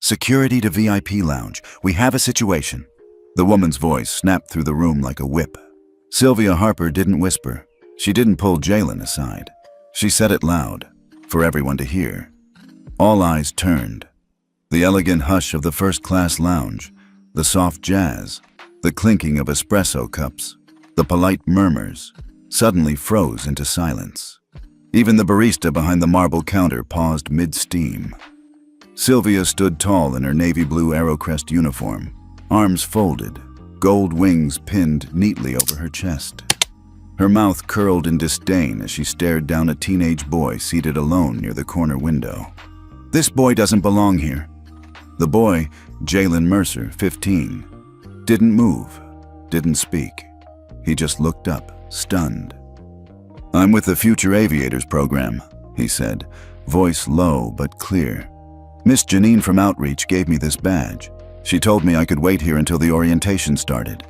Security to VIP lounge. We have a situation. The woman's voice snapped through the room like a whip. Sylvia Harper didn't whisper. She didn't pull Jalen aside. She said it loud, for everyone to hear. All eyes turned. The elegant hush of the first-class lounge, the soft jazz, the clinking of espresso cups, the polite murmurs, suddenly froze into silence. Even the barista behind the marble counter paused mid-steam. Sylvia stood tall in her navy blue Aerocrest uniform, arms folded, gold wings pinned neatly over her chest. Her mouth curled in disdain as she stared down a teenage boy seated alone near the corner window. This boy doesn't belong here. The boy, Jalen Mercer, 15, didn't move, didn't speak. He just looked up, stunned. "I'm with the Future Aviators program," he said, voice low but clear. "Miss Janine from Outreach gave me this badge. She told me I could wait here until the orientation started."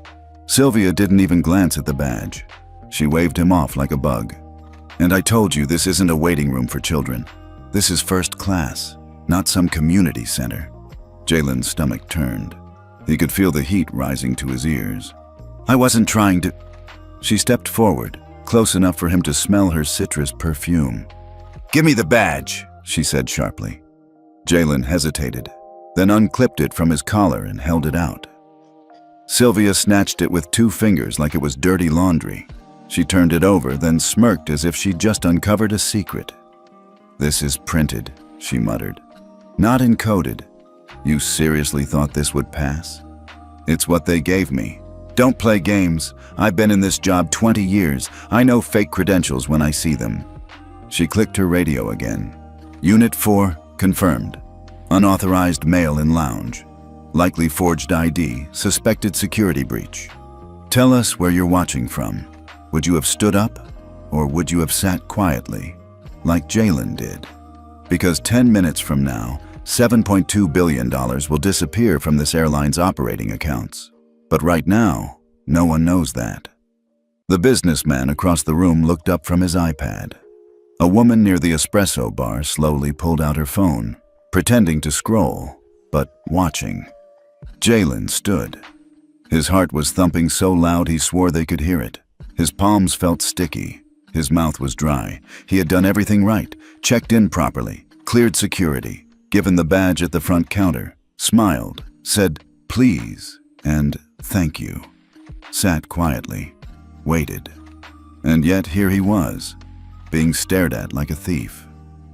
Sylvia didn't even glance at the badge. She waved him off like a bug. "And I told you this isn't a waiting room for children. This is first class, not some community center." Jalen's stomach turned. He could feel the heat rising to his ears. "I wasn't trying to..." She stepped forward, close enough for him to smell her citrus perfume. "Give me the badge," she said sharply. Jalen hesitated, then unclipped it from his collar and held it out. Sylvia snatched it with 2 fingers like it was dirty laundry. She turned it over, then smirked as if she'd just uncovered a secret. "This is printed," she muttered. "Not encoded. You seriously thought this would pass? It's what they gave me. Don't play games. I've been in this job 20 years. I know fake credentials when I see them." She clicked her radio again. "Unit 4, confirmed. Unauthorized mail in lounge. Likely forged ID, suspected security breach. Tell us where you're watching from. Would you have stood up, or would you have sat quietly, like Jalen did? Because 10 minutes from now, $7.2 billion will disappear from this airline's operating accounts. But right now, no one knows that." The businessman across the room looked up from his iPad. A woman near the espresso bar slowly pulled out her phone, pretending to scroll, but watching. Jalen stood. His heart was thumping so loud he swore they could hear it. His palms felt sticky. His mouth was dry. He had done everything right, checked in properly, cleared security, given the badge at the front counter, smiled, said, "Please," and "Thank you." Sat quietly, waited. And yet here he was, being stared at like a thief.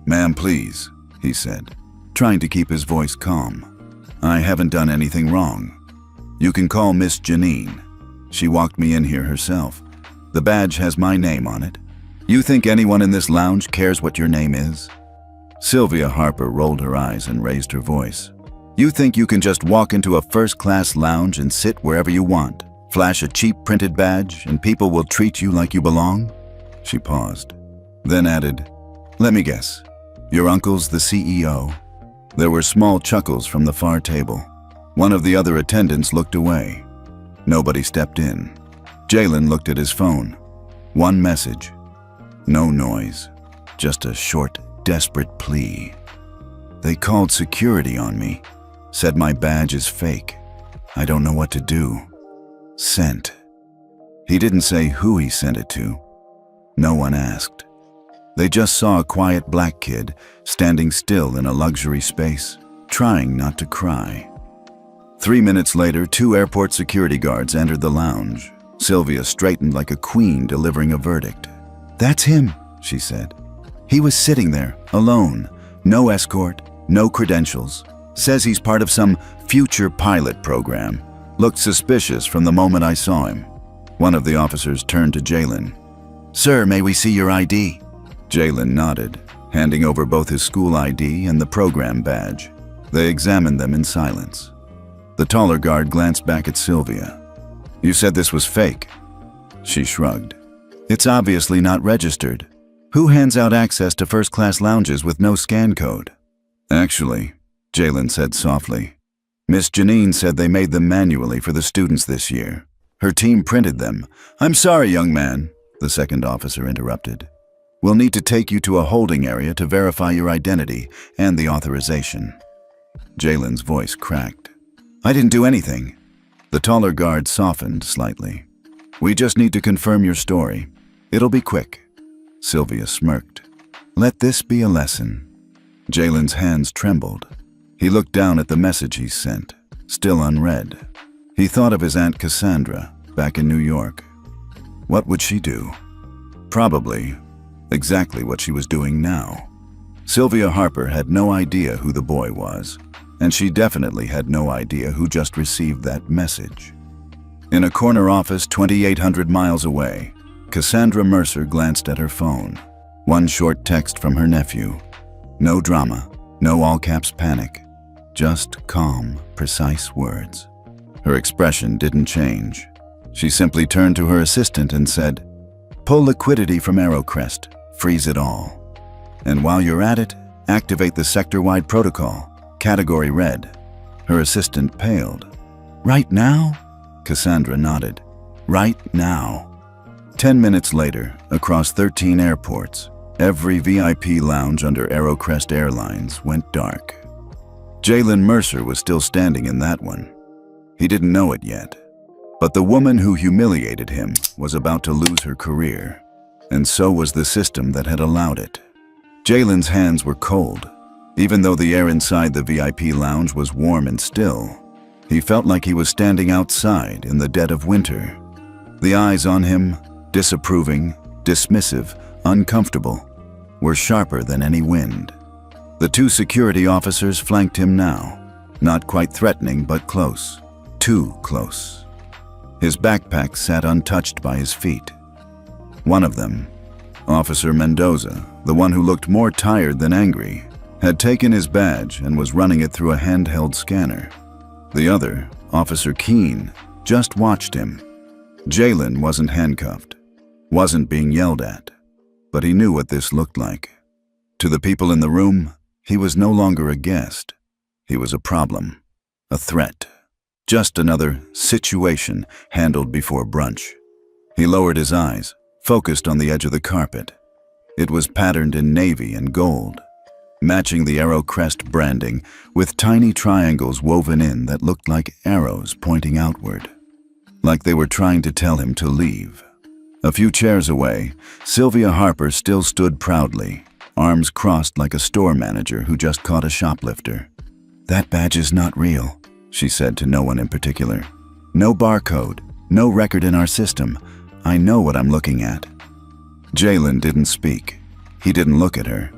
"Ma'am, please," he said, trying to keep his voice calm. "I haven't done anything wrong. You can call Miss Janine. She walked me in here herself. The badge has my name on it. You think anyone in this lounge cares what your name is?" Sylvia Harper rolled her eyes and raised her voice. "You think you can just walk into a first-class lounge and sit wherever you want, flash a cheap printed badge, and people will treat you like you belong?" She paused, then added, "Let me guess. Your uncle's the CEO?" There were small chuckles from the far table. One of the other attendants looked away. Nobody stepped in. Jalen looked at his phone. One message. No noise. Just a short, desperate plea. "They called security on me. Said my badge is fake. I don't know what to do. Sent." He didn't say who he sent it to. No one asked. They just saw a quiet black kid standing still in a luxury space, trying not to cry. 3 minutes later, 2 airport security guards entered the lounge. Sylvia straightened like a queen delivering a verdict. "That's him," she said. "He was sitting there, alone. No escort, no credentials. Says he's part of some future pilot program. Looked suspicious from the moment I saw him." One of the officers turned to Jalen. "Sir, may we see your ID?" Jalen nodded, handing over both his school ID and the program badge. They examined them in silence. The taller guard glanced back at Sylvia. "You said this was fake." She shrugged. "It's obviously not registered. Who hands out access to first-class lounges with no scan code?" "Actually," Jalen said softly, "Miss Janine said they made them manually for the students this year. Her team printed them." "I'm sorry, young man," the second officer interrupted. "We'll need to take you to a holding area to verify your identity and the authorization." Jalen's voice cracked. "I didn't do anything." The taller guard softened slightly. "We just need to confirm your story. It'll be quick." Sylvia smirked. "Let this be a lesson." Jalen's hands trembled. He looked down at the message he sent, still unread. He thought of his Aunt Cassandra, back in New York. What would she do? Probably exactly what she was doing now. Sylvia Harper had no idea who the boy was, and she definitely had no idea who just received that message. In a corner office 2,800 miles away, Cassandra Mercer glanced at her phone. One short text from her nephew. No drama, no all-caps panic, just calm, precise words. Her expression didn't change. She simply turned to her assistant and said, "Pull liquidity from AeroCrest, freeze it all. And while you're at it, activate the sector-wide protocol, category red." Her assistant paled. "Right now?" Cassandra nodded. "Right now." 10 minutes later, across 13 airports, every VIP lounge under AeroCrest Airlines went dark. Jalen Mercer was still standing in that one. He didn't know it yet, but the woman who humiliated him was about to lose her career, and so was the system that had allowed it. Jalen's hands were cold. Even though the air inside the VIP lounge was warm and still, he felt like he was standing outside in the dead of winter. The eyes on him, disapproving, dismissive, uncomfortable, were sharper than any wind. The two security officers flanked him now, not quite threatening but close, too close. His backpack sat untouched by his feet. One of them, Officer Mendoza, the one who looked more tired than angry, had taken his badge and was running it through a handheld scanner. The other, Officer Keene, just watched him. Jalen wasn't handcuffed, wasn't being yelled at, but he knew what this looked like. To the people in the room, he was no longer a guest. He was a problem, a threat, just another situation handled before brunch. He lowered his eyes, focused on the edge of the carpet. It was patterned in navy and gold, matching the AeroCrest branding with tiny triangles woven in that looked like arrows pointing outward, like they were trying to tell him to leave. A few chairs away, Sylvia Harper still stood proudly, arms crossed like a store manager who just caught a shoplifter. "That badge is not real," she said to no one in particular. "No barcode, no record in our system. I know what I'm looking at." Jalen didn't speak. He didn't look at her.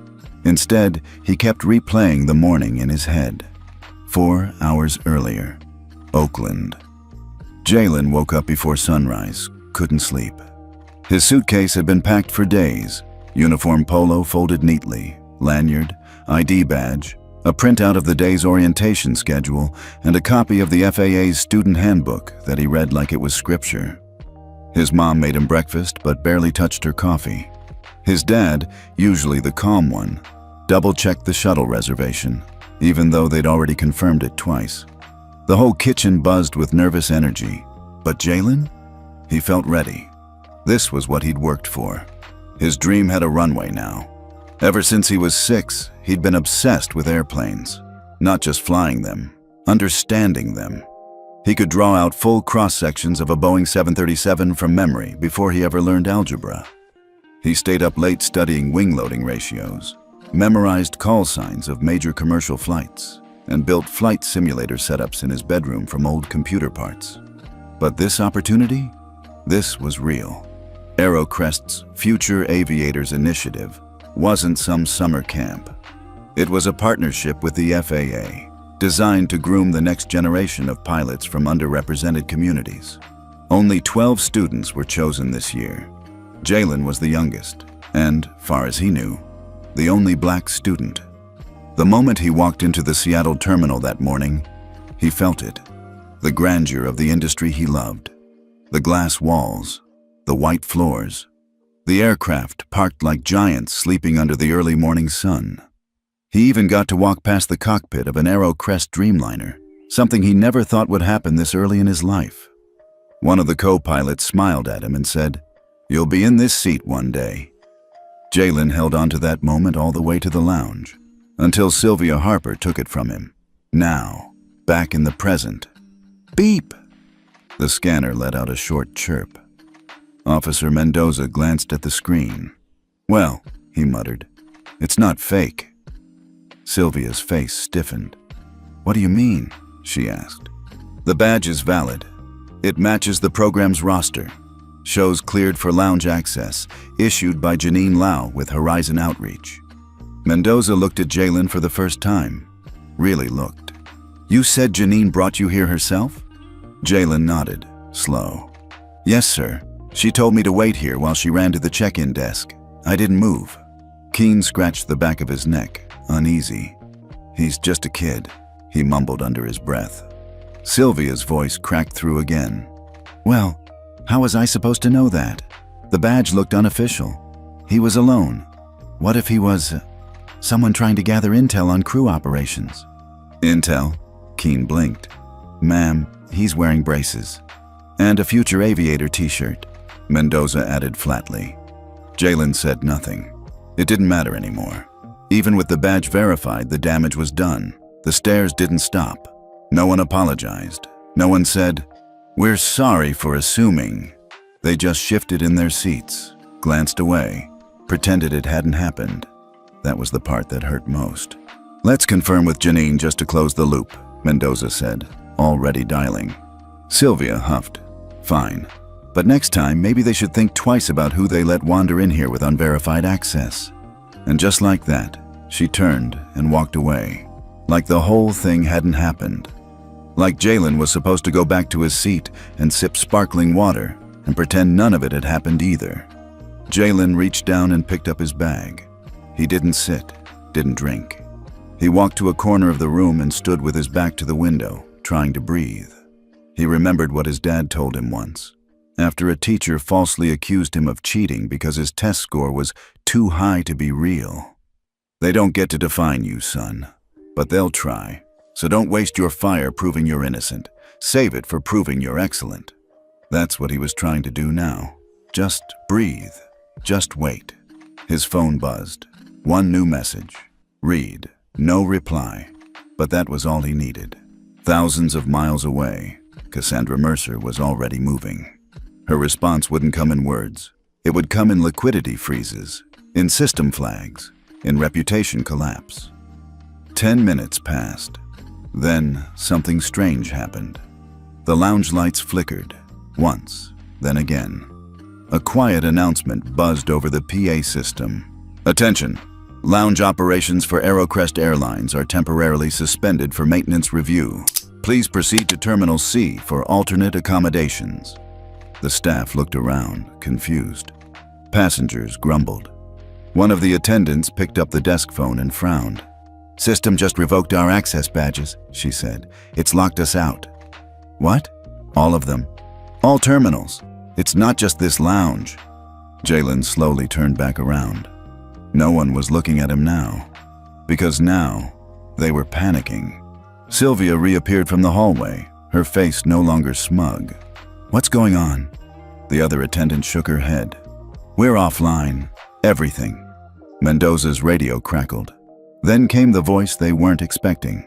Instead, he kept replaying the morning in his head. 4 hours earlier, Oakland. Jalen woke up before sunrise, couldn't sleep. His suitcase had been packed for days, uniform polo folded neatly, lanyard, ID badge, a printout of the day's orientation schedule, and a copy of the FAA's student handbook that he read like it was scripture. His mom made him breakfast but barely touched her coffee. His dad, usually the calm one, double-checked the shuttle reservation, even though they'd already confirmed it twice. The whole kitchen buzzed with nervous energy. But Jalen? He felt ready. This was what he'd worked for. His dream had a runway now. Ever since he was 6, he'd been obsessed with airplanes. Not just flying them, understanding them. He could draw out full cross-sections of a Boeing 737 from memory before he ever learned algebra. He stayed up late studying wing loading ratios, memorized call signs of major commercial flights, and built flight simulator setups in his bedroom from old computer parts. But this opportunity? This was real. AeroCrest's Future Aviators Initiative wasn't some summer camp. It was a partnership with the FAA, designed to groom the next generation of pilots from underrepresented communities. Only 12 students were chosen this year. Jalen was the youngest, and, far as he knew, the only black student. The moment he walked into the Seattle terminal that morning, he felt it. The grandeur of the industry he loved. The glass walls, the white floors, the aircraft parked like giants sleeping under the early morning sun. He even got to walk past the cockpit of an AeroCrest Dreamliner, something he never thought would happen this early in his life. One of the co-pilots smiled at him and said, "You'll be in this seat one day." Jalen held on to that moment all the way to the lounge, until Sylvia Harper took it from him. Now, back in the present. Beep! The scanner let out a short chirp. Officer Mendoza glanced at the screen. "Well," he muttered, "it's not fake." Sylvia's face stiffened. "What do you mean?" she asked. "The badge is valid. It matches the program's roster. Shows cleared for lounge access, issued by Janine Lau with Horizon Outreach." Mendoza looked at Jalen for the first time. Really looked. "You said Janine brought you here herself?" Jalen nodded, slow. "Yes, sir. She told me to wait here while she ran to the check-in desk. I didn't move." Keen scratched the back of his neck, uneasy. "He's just a kid," he mumbled under his breath. Sylvia's voice cracked through again. "Well, how was I supposed to know that? The badge looked unofficial. He was alone. What if he was someone trying to gather intel on crew operations?" "Intel?" Keen blinked. "Ma'am, he's wearing braces. And a future aviator t-shirt," Mendoza added flatly. Jalen said nothing. It didn't matter anymore. Even with the badge verified, the damage was done. The stares didn't stop. No one apologized. No one said, "We're sorry for assuming." They just shifted in their seats, glanced away, pretended it hadn't happened. That was the part that hurt most. "Let's confirm with Janine just to close the loop," Mendoza said, already dialing. Sylvia huffed. "Fine. But next time, maybe they should think twice about who they let wander in here with unverified access." And just like that, she turned and walked away, like the whole thing hadn't happened. Like Jalen was supposed to go back to his seat and sip sparkling water and pretend none of it had happened either. Jalen reached down and picked up his bag. He didn't sit, didn't drink. He walked to a corner of the room and stood with his back to the window, trying to breathe. He remembered what his dad told him once, after a teacher falsely accused him of cheating because his test score was too high to be real. "They don't get to define you, son, but they'll try. So don't waste your fire proving you're innocent. Save it for proving you're excellent." That's what he was trying to do now. Just breathe. Just wait. His phone buzzed. One new message. Read. No reply. But that was all he needed. Thousands of miles away, Cassandra Mercer was already moving. Her response wouldn't come in words. It would come in liquidity freezes, in system flags, in reputation collapse. 10 minutes passed. Then something strange happened. The lounge lights flickered, once, then again. A quiet announcement buzzed over the PA system. "Attention! Lounge operations for Aerocrest Airlines are temporarily suspended for maintenance review. Please proceed to Terminal C for alternate accommodations." The staff looked around, confused. Passengers grumbled. One of the attendants picked up the desk phone and frowned. "System just revoked our access badges," she said. "It's locked us out." "What?" "All of them. All terminals. It's not just this lounge." Jalen slowly turned back around. No one was looking at him now, because now they were panicking. Sylvia reappeared from the hallway, her face no longer smug. "What's going on?" The other attendant shook her head. "We're offline. Everything." Mendoza's radio crackled. Then came the voice they weren't expecting.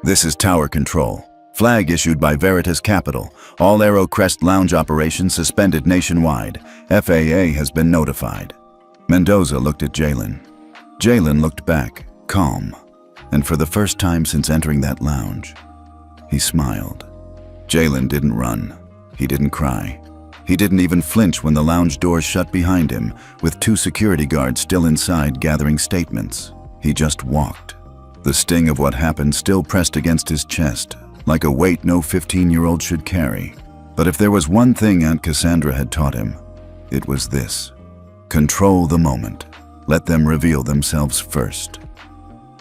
"This is Tower Control. Flag issued by Veritas Capital. All Aerocrest lounge operations suspended nationwide. FAA has been notified." Mendoza looked at Jalen. Jalen looked back, calm. And for the first time since entering that lounge, he smiled. Jalen didn't run. He didn't cry. He didn't even flinch when the lounge doors shut behind him, with 2 security guards still inside gathering statements. He just walked. The sting of what happened still pressed against his chest, like a weight no 15-year-old should carry. But if there was one thing Aunt Cassandra had taught him, it was this. Control the moment. Let them reveal themselves first.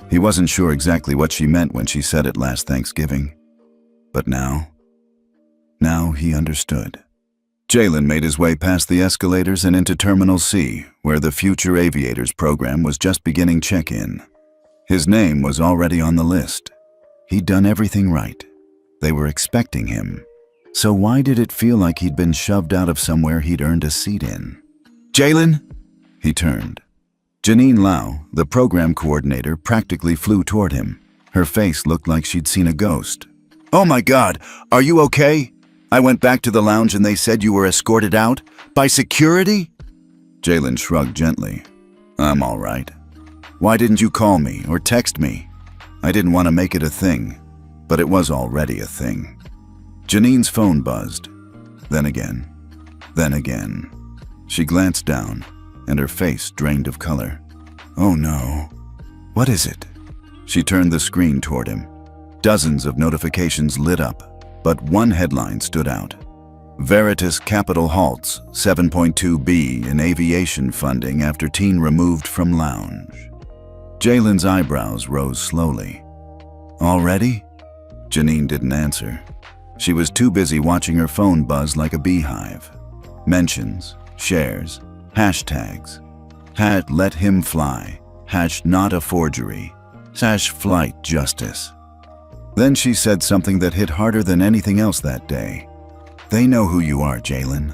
He wasn't sure exactly what she meant when she said it last Thanksgiving. But now he understood. Jalen made his way past the escalators and into Terminal C, where the Future Aviators program was just beginning check-in. His name was already on the list. He'd done everything right. They were expecting him. So why did it feel like he'd been shoved out of somewhere he'd earned a seat in? "Jalen?" He turned. Janine Lau, the program coordinator, practically flew toward him. Her face looked like she'd seen a ghost. "Oh my God, are you okay? I went back to the lounge and they said you were escorted out? By security?" Jalen shrugged gently. "I'm all right. Why didn't you call me or text me? I didn't want to make it a thing, but it was already a thing." Janine's phone buzzed. Then again. Then again. She glanced down, and her face drained of color. "Oh no. What is it?" She turned the screen toward him. Dozens of notifications lit up, but one headline stood out. Veritas Capital halts 7.2 B in aviation funding after teen removed from lounge. Jalen's eyebrows rose slowly. "Already?" Janine didn't answer. She was too busy watching her phone buzz like a beehive. Mentions, shares, hashtags. Let him fly. Not a forgery. Flight justice. Then she said something that hit harder than anything else that day. "They know who you are, Jalen."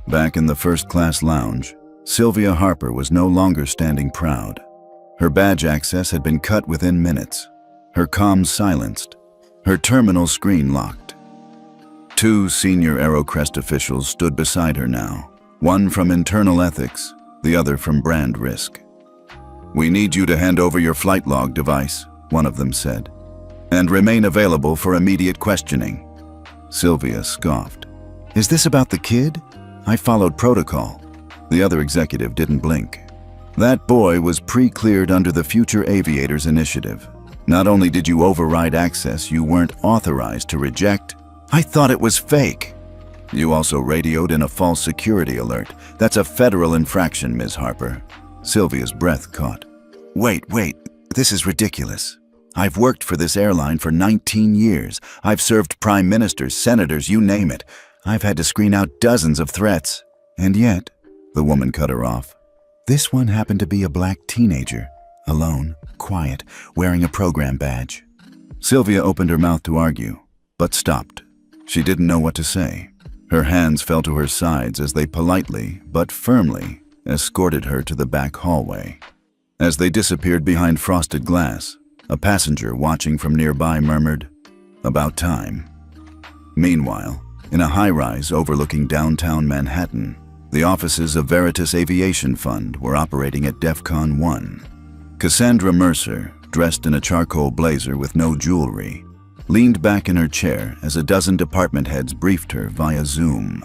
Back in the first-class lounge, Sylvia Harper was no longer standing proud. Her badge access had been cut within minutes, her comms silenced, her terminal screen locked. Two senior AeroCrest officials stood beside her now, one from internal ethics, the other from brand risk. "We need you to hand over your flight log device," one of them said, "and remain available for immediate questioning." Sylvia scoffed. "Is this about the kid? I followed protocol." The other executive didn't blink. "That boy was pre-cleared under the Future Aviators Initiative. Not only did you override access you weren't authorized to reject, I thought it was fake. You also radioed in a false security alert. That's a federal infraction, Ms. Harper." Sylvia's breath caught. Wait, this is ridiculous. I've worked for this airline for 19 years. I've served prime ministers, senators, you name it. I've had to screen out dozens of threats. And yet," the woman cut her off, "this one happened to be a black teenager, alone, quiet, wearing a program badge." Sylvia opened her mouth to argue, but stopped. She didn't know what to say. Her hands fell to her sides as they politely, but firmly, escorted her to the back hallway. As they disappeared behind frosted glass, a passenger watching from nearby murmured, "About time." Meanwhile, in a high-rise overlooking downtown Manhattan, the offices of Veritas Aviation Fund were operating at DEFCON 1. Cassandra Mercer, dressed in a charcoal blazer with no jewelry, leaned back in her chair as a dozen department heads briefed her via Zoom.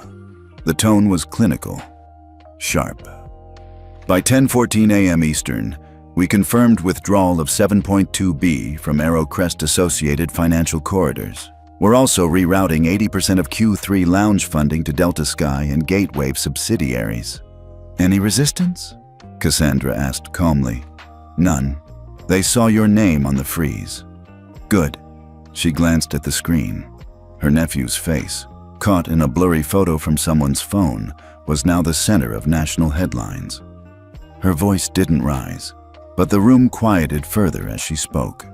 The tone was clinical, sharp. By 10:14 a.m. Eastern, we confirmed withdrawal of 7.2 B from AeroCrest Associated Financial Corridors. We're also rerouting 80% of Q3 lounge funding to Delta Sky and Gatewave subsidiaries. "Any resistance?" Cassandra asked calmly. "None. They saw your name on the freeze." "Good." She glanced at the screen. Her nephew's face, caught in a blurry photo from someone's phone, was now the center of national headlines. Her voice didn't rise, but the room quieted further as she spoke.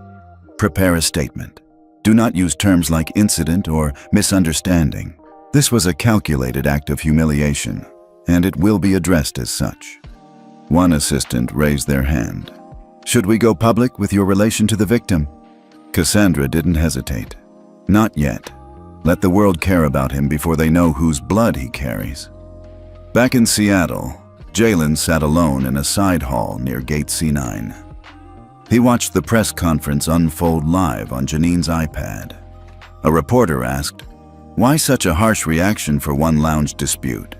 "Prepare a statement. Do not use terms like incident or misunderstanding. This was a calculated act of humiliation, and it will be addressed as such." One assistant raised their hand. "Should we go public with your relation to the victim?" Cassandra didn't hesitate. "Not yet. Let the world care about him before they know whose blood he carries." Back in Seattle, Jalen sat alone in a side hall near Gate C9. He watched the press conference unfold live on Janine's iPad. A reporter asked, "Why such a harsh reaction for one lounge dispute?"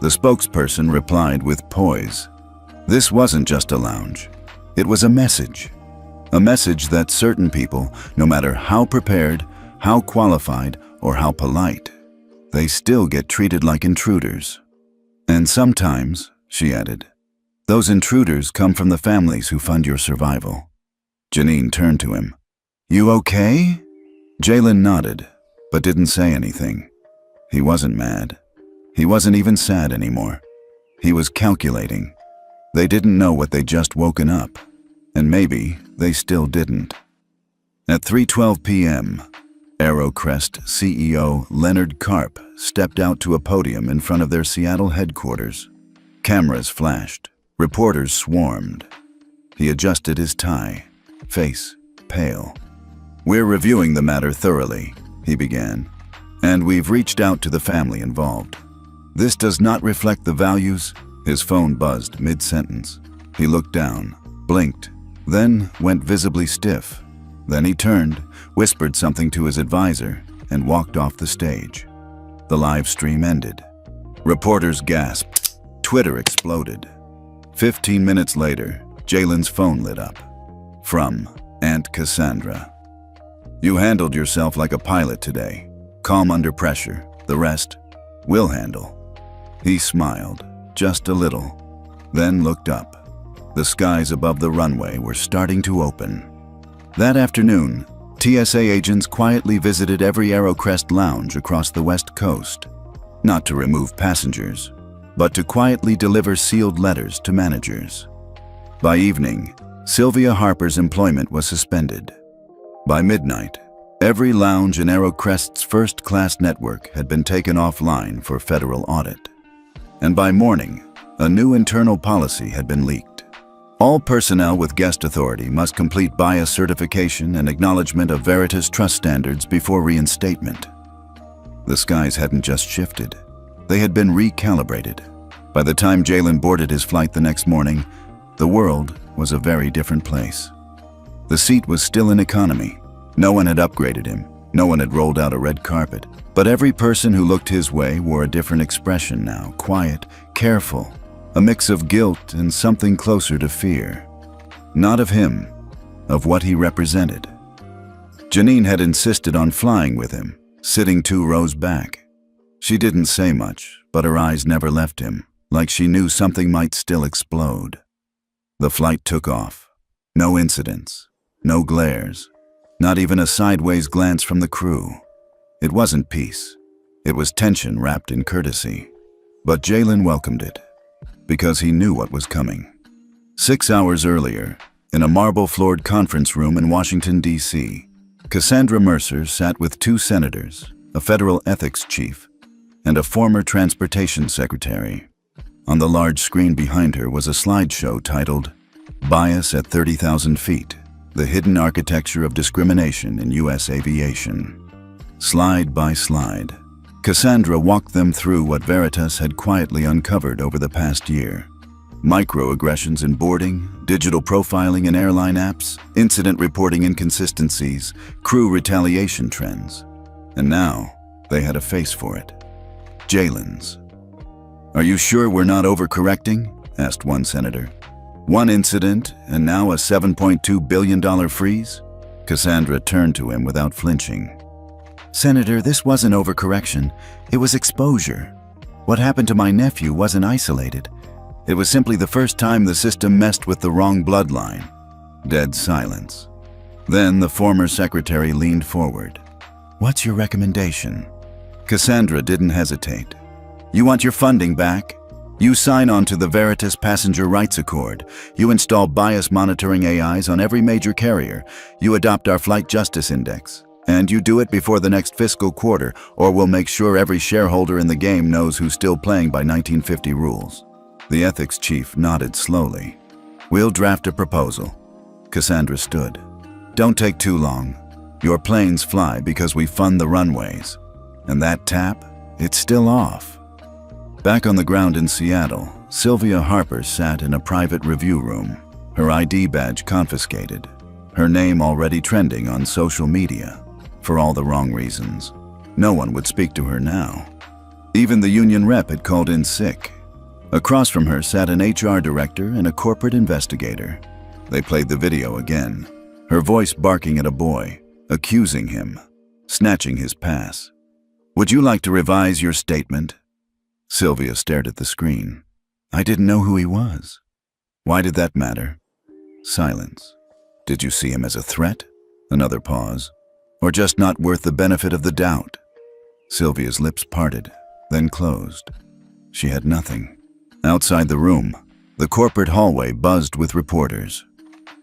The spokesperson replied with poise, "This wasn't just a lounge. It was a message. A message that certain people, no matter how prepared, how qualified, or how polite, they still get treated like intruders. And sometimes," she added, "those intruders come from the families who fund your survival." Janine turned to him. "You okay?" Jalen nodded, but didn't say anything. He wasn't mad. He wasn't even sad anymore. He was calculating. They didn't know what they'd just woken up, and maybe they still didn't. At 3:12 p.m., AeroCrest CEO Leonard Karp stepped out to a podium in front of their Seattle headquarters. Cameras flashed. Reporters swarmed. He adjusted his tie, face looked pale. "We're reviewing the matter thoroughly," he began, "and we've reached out to the family involved. This does not reflect the values." His phone buzzed mid-sentence. He looked down, blinked, then went visibly stiff. Then he turned, whispered something to his advisor, and walked off the stage. The live stream ended. Reporters gasped. Twitter exploded. 15 minutes later, Jalen's phone lit up. From Aunt Cassandra. "You handled yourself like a pilot today. Calm under pressure. The rest, we'll handle." He smiled, just a little, then looked up. The skies above the runway were starting to open. That afternoon, TSA agents quietly visited every Aerocrest lounge across the West Coast, not to remove passengers, but to quietly deliver sealed letters to managers. By evening, Sylvia Harper's employment was suspended. By midnight, every lounge in Aerocrest's first-class network had been taken offline for federal audit. And by morning, a new internal policy had been leaked. All personnel with guest authority must complete bias certification and acknowledgement of Veritas trust standards before reinstatement. The skies hadn't just shifted. They had been recalibrated. By the time Jalen boarded his flight the next morning, the world was a very different place. The seat was still in economy. No one had upgraded him. No one had rolled out a red carpet. But every person who looked his way wore a different expression now, quiet, careful, a mix of guilt and something closer to fear. Not of him, of what he represented. Janine had insisted on flying with him, sitting 2 rows back. She didn't say much, but her eyes never left him, like she knew something might still explode. The flight took off. No incidents, no glares, not even a sideways glance from the crew. It wasn't peace. It was tension wrapped in courtesy. But Jalen welcomed it, because he knew what was coming. 6 hours earlier, in a marble-floored conference room in Washington, D.C., Cassandra Mercer sat with 2 senators, a federal ethics chief, and a former transportation secretary. On the large screen behind her was a slideshow titled, "Bias at 30,000 Feet, The Hidden Architecture of Discrimination in U.S. Aviation." Slide by slide, Cassandra walked them through what Veritas had quietly uncovered over the past year. Microaggressions in boarding, digital profiling in airline apps, incident reporting inconsistencies, crew retaliation trends. And now, they had a face for it. Jalen's. "Are you sure we're not overcorrecting?" asked one senator. "One incident, and now a $7.2 billion freeze?" Cassandra turned to him without flinching. "Senator, this wasn't overcorrection. It was exposure. What happened to my nephew wasn't isolated. It was simply the first time the system messed with the wrong bloodline." Dead silence. Then the former secretary leaned forward. "What's your recommendation?" Cassandra didn't hesitate. "You want your funding back? You sign on to the Veritas Passenger Rights Accord. You install bias monitoring AIs on every major carrier. You adopt our Flight Justice Index. And you do it before the next fiscal quarter, or we'll make sure every shareholder in the game knows who's still playing by 1950 rules." The ethics chief nodded slowly. "We'll draft a proposal." Cassandra stood. "Don't take too long. Your planes fly because we fund the runways. And that tap, it's still off." Back on the ground in Seattle, Sylvia Harper sat in a private review room, her ID badge confiscated, her name already trending on social media. For all the wrong reasons. No one would speak to her now. Even the union rep had called in sick. Across from her sat an HR director and a corporate investigator. They played the video again, her voice barking at a boy, accusing him, snatching his pass. "Would you like to revise your statement?" Sylvia stared at the screen. "I didn't know who he was." "Why did that matter?" Silence. "Did you see him as a threat?" Another pause. "Or just not worth the benefit of the doubt?" Sylvia's lips parted, then closed. She had nothing. Outside the room, the corporate hallway buzzed with reporters.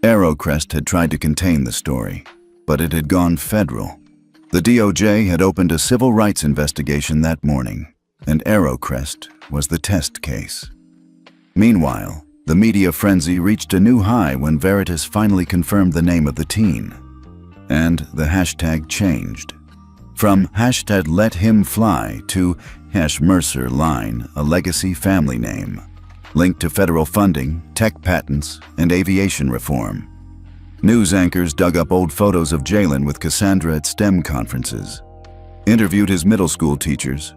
Aerocrest had tried to contain the story, but it had gone federal. The DOJ had opened a civil rights investigation that morning, and Aerocrest was the test case. Meanwhile, the media frenzy reached a new high when Veritas finally confirmed the name of the teen. And the hashtag changed. From hashtag let him fly to #Mercer-Line, a legacy family name, linked to federal funding, tech patents, and aviation reform. News anchors dug up old photos of Jalen with Cassandra at STEM conferences, interviewed his middle school teachers,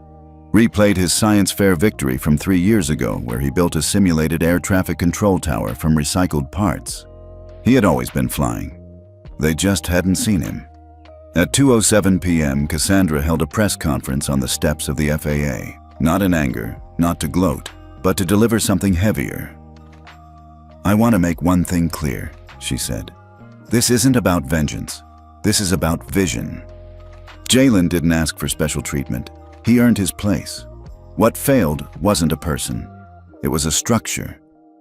replayed his science fair victory from 3 years ago where he built a simulated air traffic control tower from recycled parts. He had always been flying. They just hadn't seen him. At 2:07 p.m., Cassandra held a press conference on the steps of the FAA, not in anger, not to gloat, but to deliver something heavier. "I want to make one thing clear," she said. "This isn't about vengeance. This is about vision." Jalen didn't ask for special treatment. He earned his place. What failed wasn't a person. It was a structure.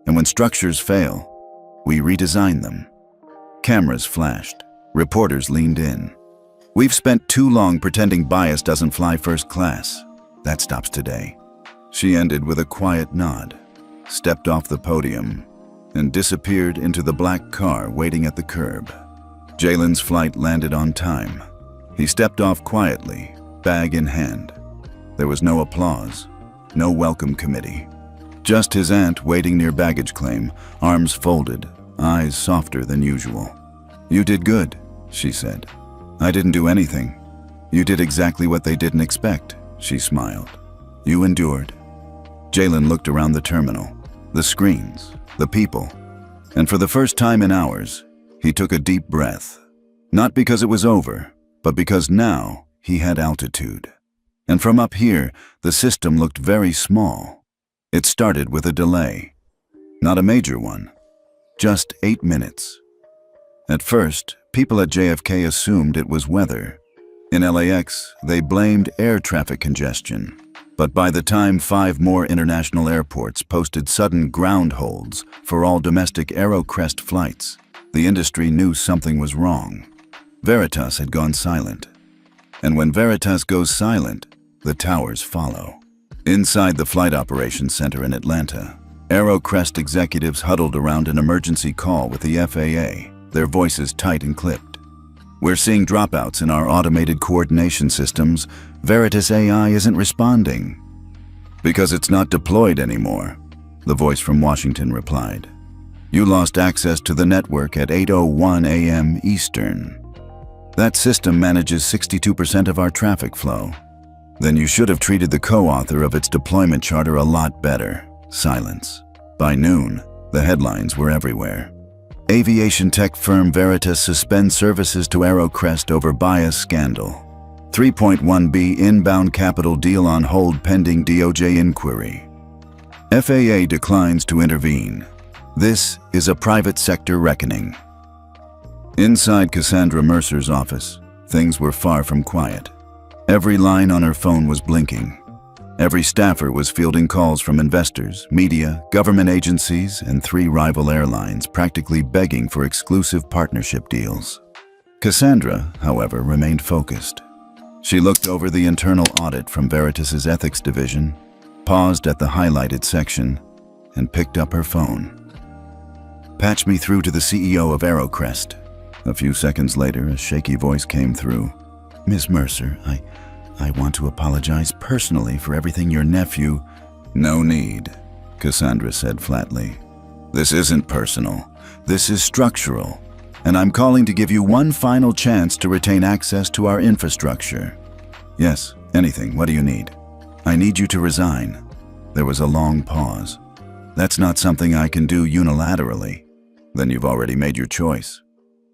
And when structures fail, we redesign them. Cameras flashed. Reporters leaned in. "We've spent too long pretending bias doesn't fly first class. That stops today." She ended with a quiet nod, stepped off the podium, and disappeared into the black car waiting at the curb. Jalen's flight landed on time. He stepped off quietly, bag in hand. There was no applause, no welcome committee. Just his aunt waiting near baggage claim, arms folded, eyes softer than usual. "You did good," she said. "I didn't do anything. You did exactly what they didn't expect," she smiled. "You endured." Jalen looked around the terminal, the screens, the people, and for the first time in hours, he took a deep breath. Not because it was over, but because now he had altitude. And from up here, the system looked very small. It started with a delay. Not a major one. Just 8 minutes. At first, people at JFK assumed it was weather. In LAX, they blamed air traffic congestion. But by the time 5 more international airports posted sudden ground holds for all domestic AeroCrest flights, the industry knew something was wrong. Veritas had gone silent. And when Veritas goes silent, the towers follow. Inside the Flight Operations Center in Atlanta, AeroCrest executives huddled around an emergency call with the FAA, their voices tight and clipped. "We're seeing dropouts in our automated coordination systems. Veritas AI isn't responding." "Because it's not deployed anymore," the voice from Washington replied. "You lost access to the network at 8:01 a.m. Eastern. That system manages 62% of our traffic flow. Then you should have treated the co-author of its deployment charter a lot better." Silence. By noon, the headlines were everywhere. Aviation tech firm Veritas suspends services to AeroCrest over bias scandal. 3.1 B inbound capital deal on hold pending DOJ inquiry. FAA declines to intervene. This is a private sector reckoning. Inside Cassandra Mercer's office, things were far from quiet. Every line on her phone was blinking. Every staffer was fielding calls from investors, media, government agencies, and 3 rival airlines, practically begging for exclusive partnership deals. Cassandra, however, remained focused. She looked over the internal audit from Veritas's ethics division, paused at the highlighted section, and picked up her phone. "Patch me through to the CEO of AeroCrest." A few seconds later, a shaky voice came through. "Ms. Mercer, I want to apologize personally for everything your nephew—" "No need," Cassandra said flatly. "This isn't personal. This is structural. And I'm calling to give you one final chance to retain access to our infrastructure." "Yes, anything. What do you need?" "I need you to resign." There was a long pause. "That's not something I can do unilaterally." "Then you've already made your choice."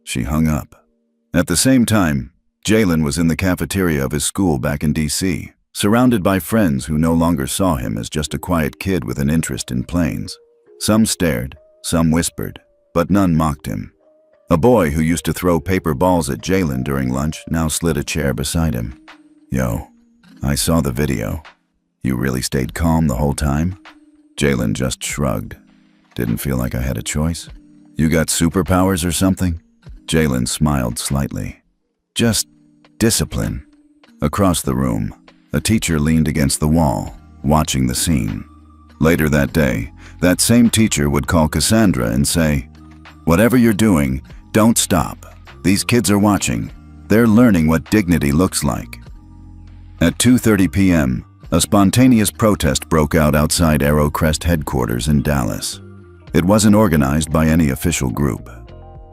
She hung up. At the same time, Jalen was in the cafeteria of his school back in D.C., surrounded by friends who no longer saw him as just a quiet kid with an interest in planes. Some stared, some whispered, but none mocked him. A boy who used to throw paper balls at Jalen during lunch now slid a chair beside him. "Yo, I saw the video. You really stayed calm the whole time?" Jalen just shrugged. "Didn't feel like I had a choice." "You got superpowers or something?" Jalen smiled slightly. "Just discipline." Across the room, a teacher leaned against the wall, watching the scene. Later that day, that same teacher would call Cassandra and say, "Whatever you're doing, don't stop. These kids are watching. They're learning what dignity looks like. At 2:30 p.m., a spontaneous protest broke out outside Aerocrest headquarters in Dallas. It wasn't organized by any official group.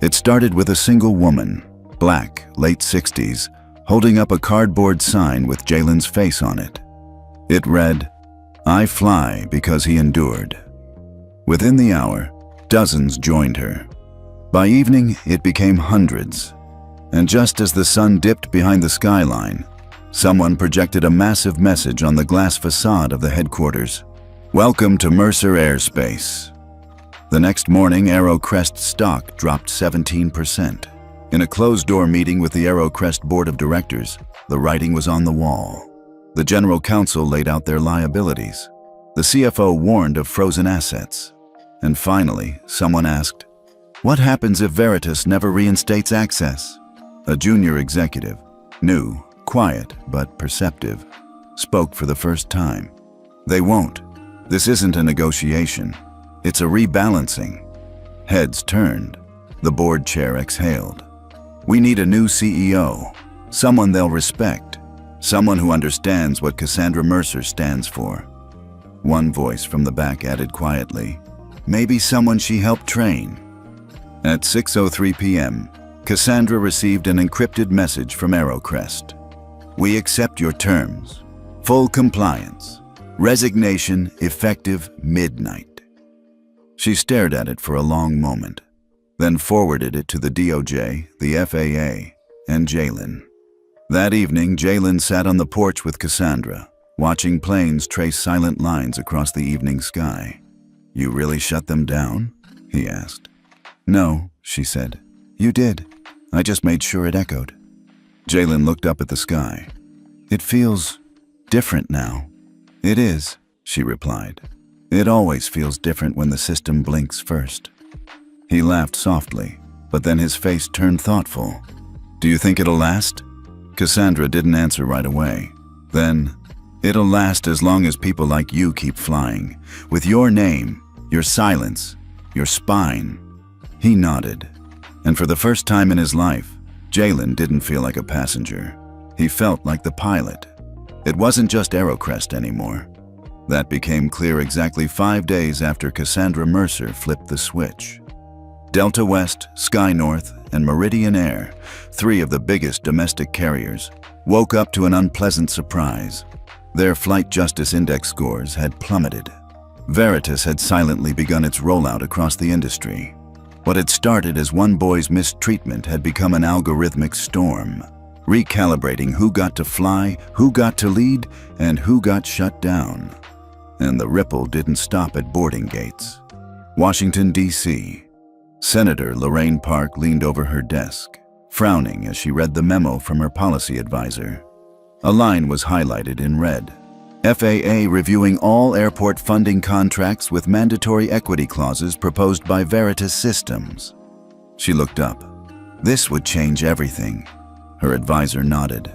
It started with a single woman, black, late 60s, holding up a cardboard sign with Jalen's face on it. It read, "I fly because he endured." Within the hour, dozens joined her. By evening, it became hundreds. And just as the sun dipped behind the skyline, someone projected a massive message on the glass facade of the headquarters. "Welcome to Mercer Airspace." The next morning, Aerocrest stock dropped 17%. In a closed-door meeting with the Aerocrest board of directors, the writing was on the wall. The general counsel laid out their liabilities. The CFO warned of frozen assets. And finally, someone asked, "What happens if Veritas never reinstates access?" A junior executive, new, quiet, but perceptive, spoke for the first time. "They won't. This isn't a negotiation. It's a rebalancing." Heads turned. The board chair exhaled. "We need a new CEO, someone they'll respect, someone who understands what Cassandra Mercer stands for." One voice from the back added quietly, "Maybe someone she helped train." At 6:03 p.m., Cassandra received an encrypted message from Aerocrest. "We accept your terms. Full compliance. Resignation effective midnight." She stared at it for a long moment, then forwarded it to the DOJ, the FAA, and Jalen. That evening, Jalen sat on the porch with Cassandra, watching planes trace silent lines across the evening sky. "You really shut them down?" he asked. "No," she said. "You did. I just made sure it echoed." Jalen looked up at the sky. "It feels different now." "It is," she replied. "It always feels different when the system blinks first." He laughed softly, but then his face turned thoughtful. "Do you think it'll last?" Cassandra didn't answer right away. Then, "It'll last as long as people like you keep flying, with your name, your silence, your spine." He nodded, and for the first time in his life, Jalen didn't feel like a passenger. He felt like the pilot. It wasn't just Aerocrest anymore. That became clear exactly 5 days after Cassandra Mercer flipped the switch. Delta West, Sky North, and Meridian Air, 3 of the biggest domestic carriers, woke up to an unpleasant surprise. Their Flight Justice Index scores had plummeted. Veritas had silently begun its rollout across the industry. What had started as one boy's mistreatment had become an algorithmic storm, recalibrating who got to fly, who got to lead, and who got shut down. And the ripple didn't stop at boarding gates. Washington, D.C. Senator Lorraine Park leaned over her desk, frowning as she read the memo from her policy advisor. A line was highlighted in red. FAA reviewing all airport funding contracts with mandatory equity clauses proposed by Veritas Systems. She looked up. This would change everything. Her advisor nodded.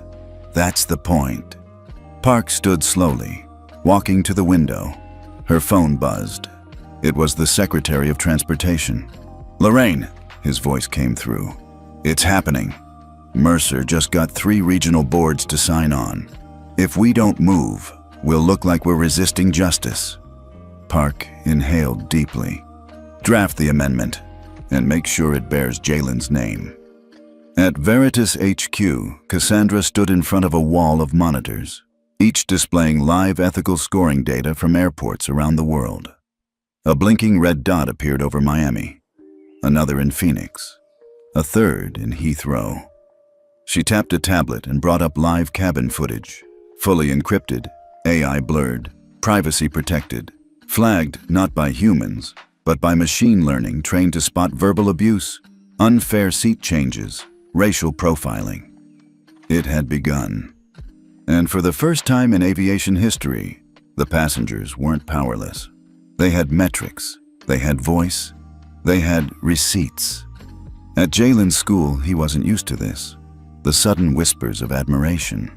That's the point. Park stood slowly, walking to the window. Her phone buzzed. It was the Secretary of Transportation. "Lorraine," his voice came through. "It's happening. Mercer just got 3 regional boards to sign on. If we don't move, we'll look like we're resisting justice." Park inhaled deeply. "Draft the amendment and make sure it bears Jalen's name." At Veritas HQ, Cassandra stood in front of a wall of monitors, each displaying live ethical scoring data from airports around the world. A blinking red dot appeared over Miami, another in Phoenix, a third in Heathrow. She tapped a tablet and brought up live cabin footage, fully encrypted, AI blurred, privacy protected, flagged not by humans, but by machine learning trained to spot verbal abuse, unfair seat changes, racial profiling. It had begun. And for the first time in aviation history, the passengers weren't powerless. They had metrics, they had voice, they had receipts. At Jalen's school, he wasn't used to this. The sudden whispers of admiration.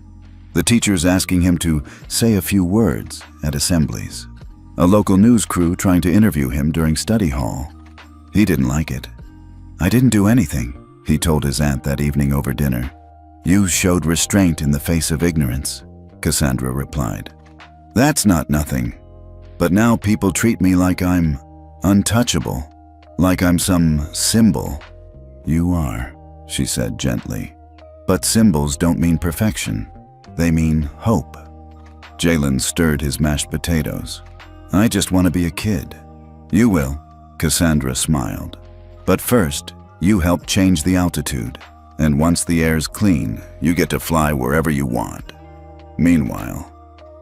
The teachers asking him to say a few words at assemblies. A local news crew trying to interview him during study hall. He didn't like it. "I didn't do anything," he told his aunt that evening over dinner. "You showed restraint in the face of ignorance," Cassandra replied. "That's not nothing. But now people treat me like I'm untouchable, like I'm some symbol." "You are," she said gently. "But symbols don't mean perfection. They mean hope." Jalen stirred his mashed potatoes. "I just want to be a kid." "You will," Cassandra smiled. "But first, you help change the altitude. And once the air's clean, you get to fly wherever you want." Meanwhile,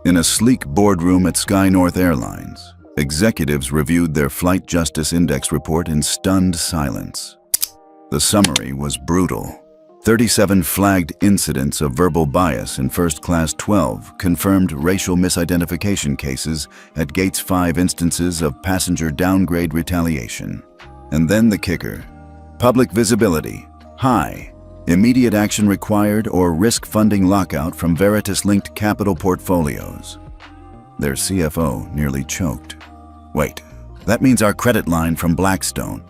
in a sleek boardroom at Sky North Airlines, executives reviewed their Flight Justice Index report in stunned silence. The summary was brutal. 37 flagged incidents of verbal bias in First Class 12 confirmed racial misidentification cases at Gates 5 instances of passenger downgrade retaliation. And then the kicker. Public visibility, high. Immediate action required or risk funding lockout from Veritas-linked capital portfolios. Their CFO nearly choked. "Wait, that means our credit line from Blackstone."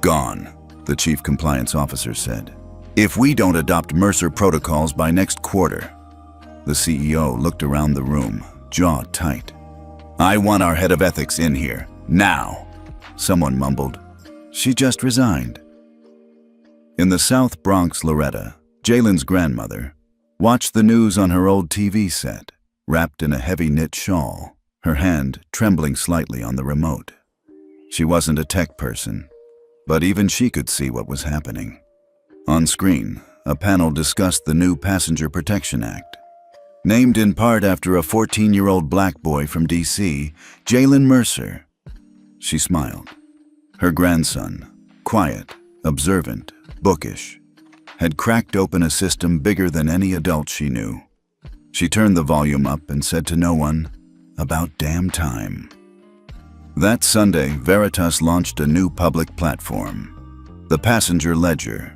"Gone," the chief compliance officer said. "If we don't adopt Mercer protocols by next quarter." The CEO looked around the room, jaw tight. "I want our head of ethics in here, now." Someone mumbled, "She just resigned." In the South Bronx, Loretta, Jalen's grandmother, watched the news on her old TV set, wrapped in a heavy knit shawl, her hand trembling slightly on the remote. She wasn't a tech person, but even she could see what was happening. On screen, a panel discussed the new Passenger Protection Act. Named in part after a 14-year-old black boy from D.C., Jalen Mercer. She smiled. Her grandson, quiet, observant, bookish, had cracked open a system bigger than any adult she knew. She turned the volume up and said to no one, "About damn time." That Sunday, Veritas launched a new public platform, the Passenger Ledger.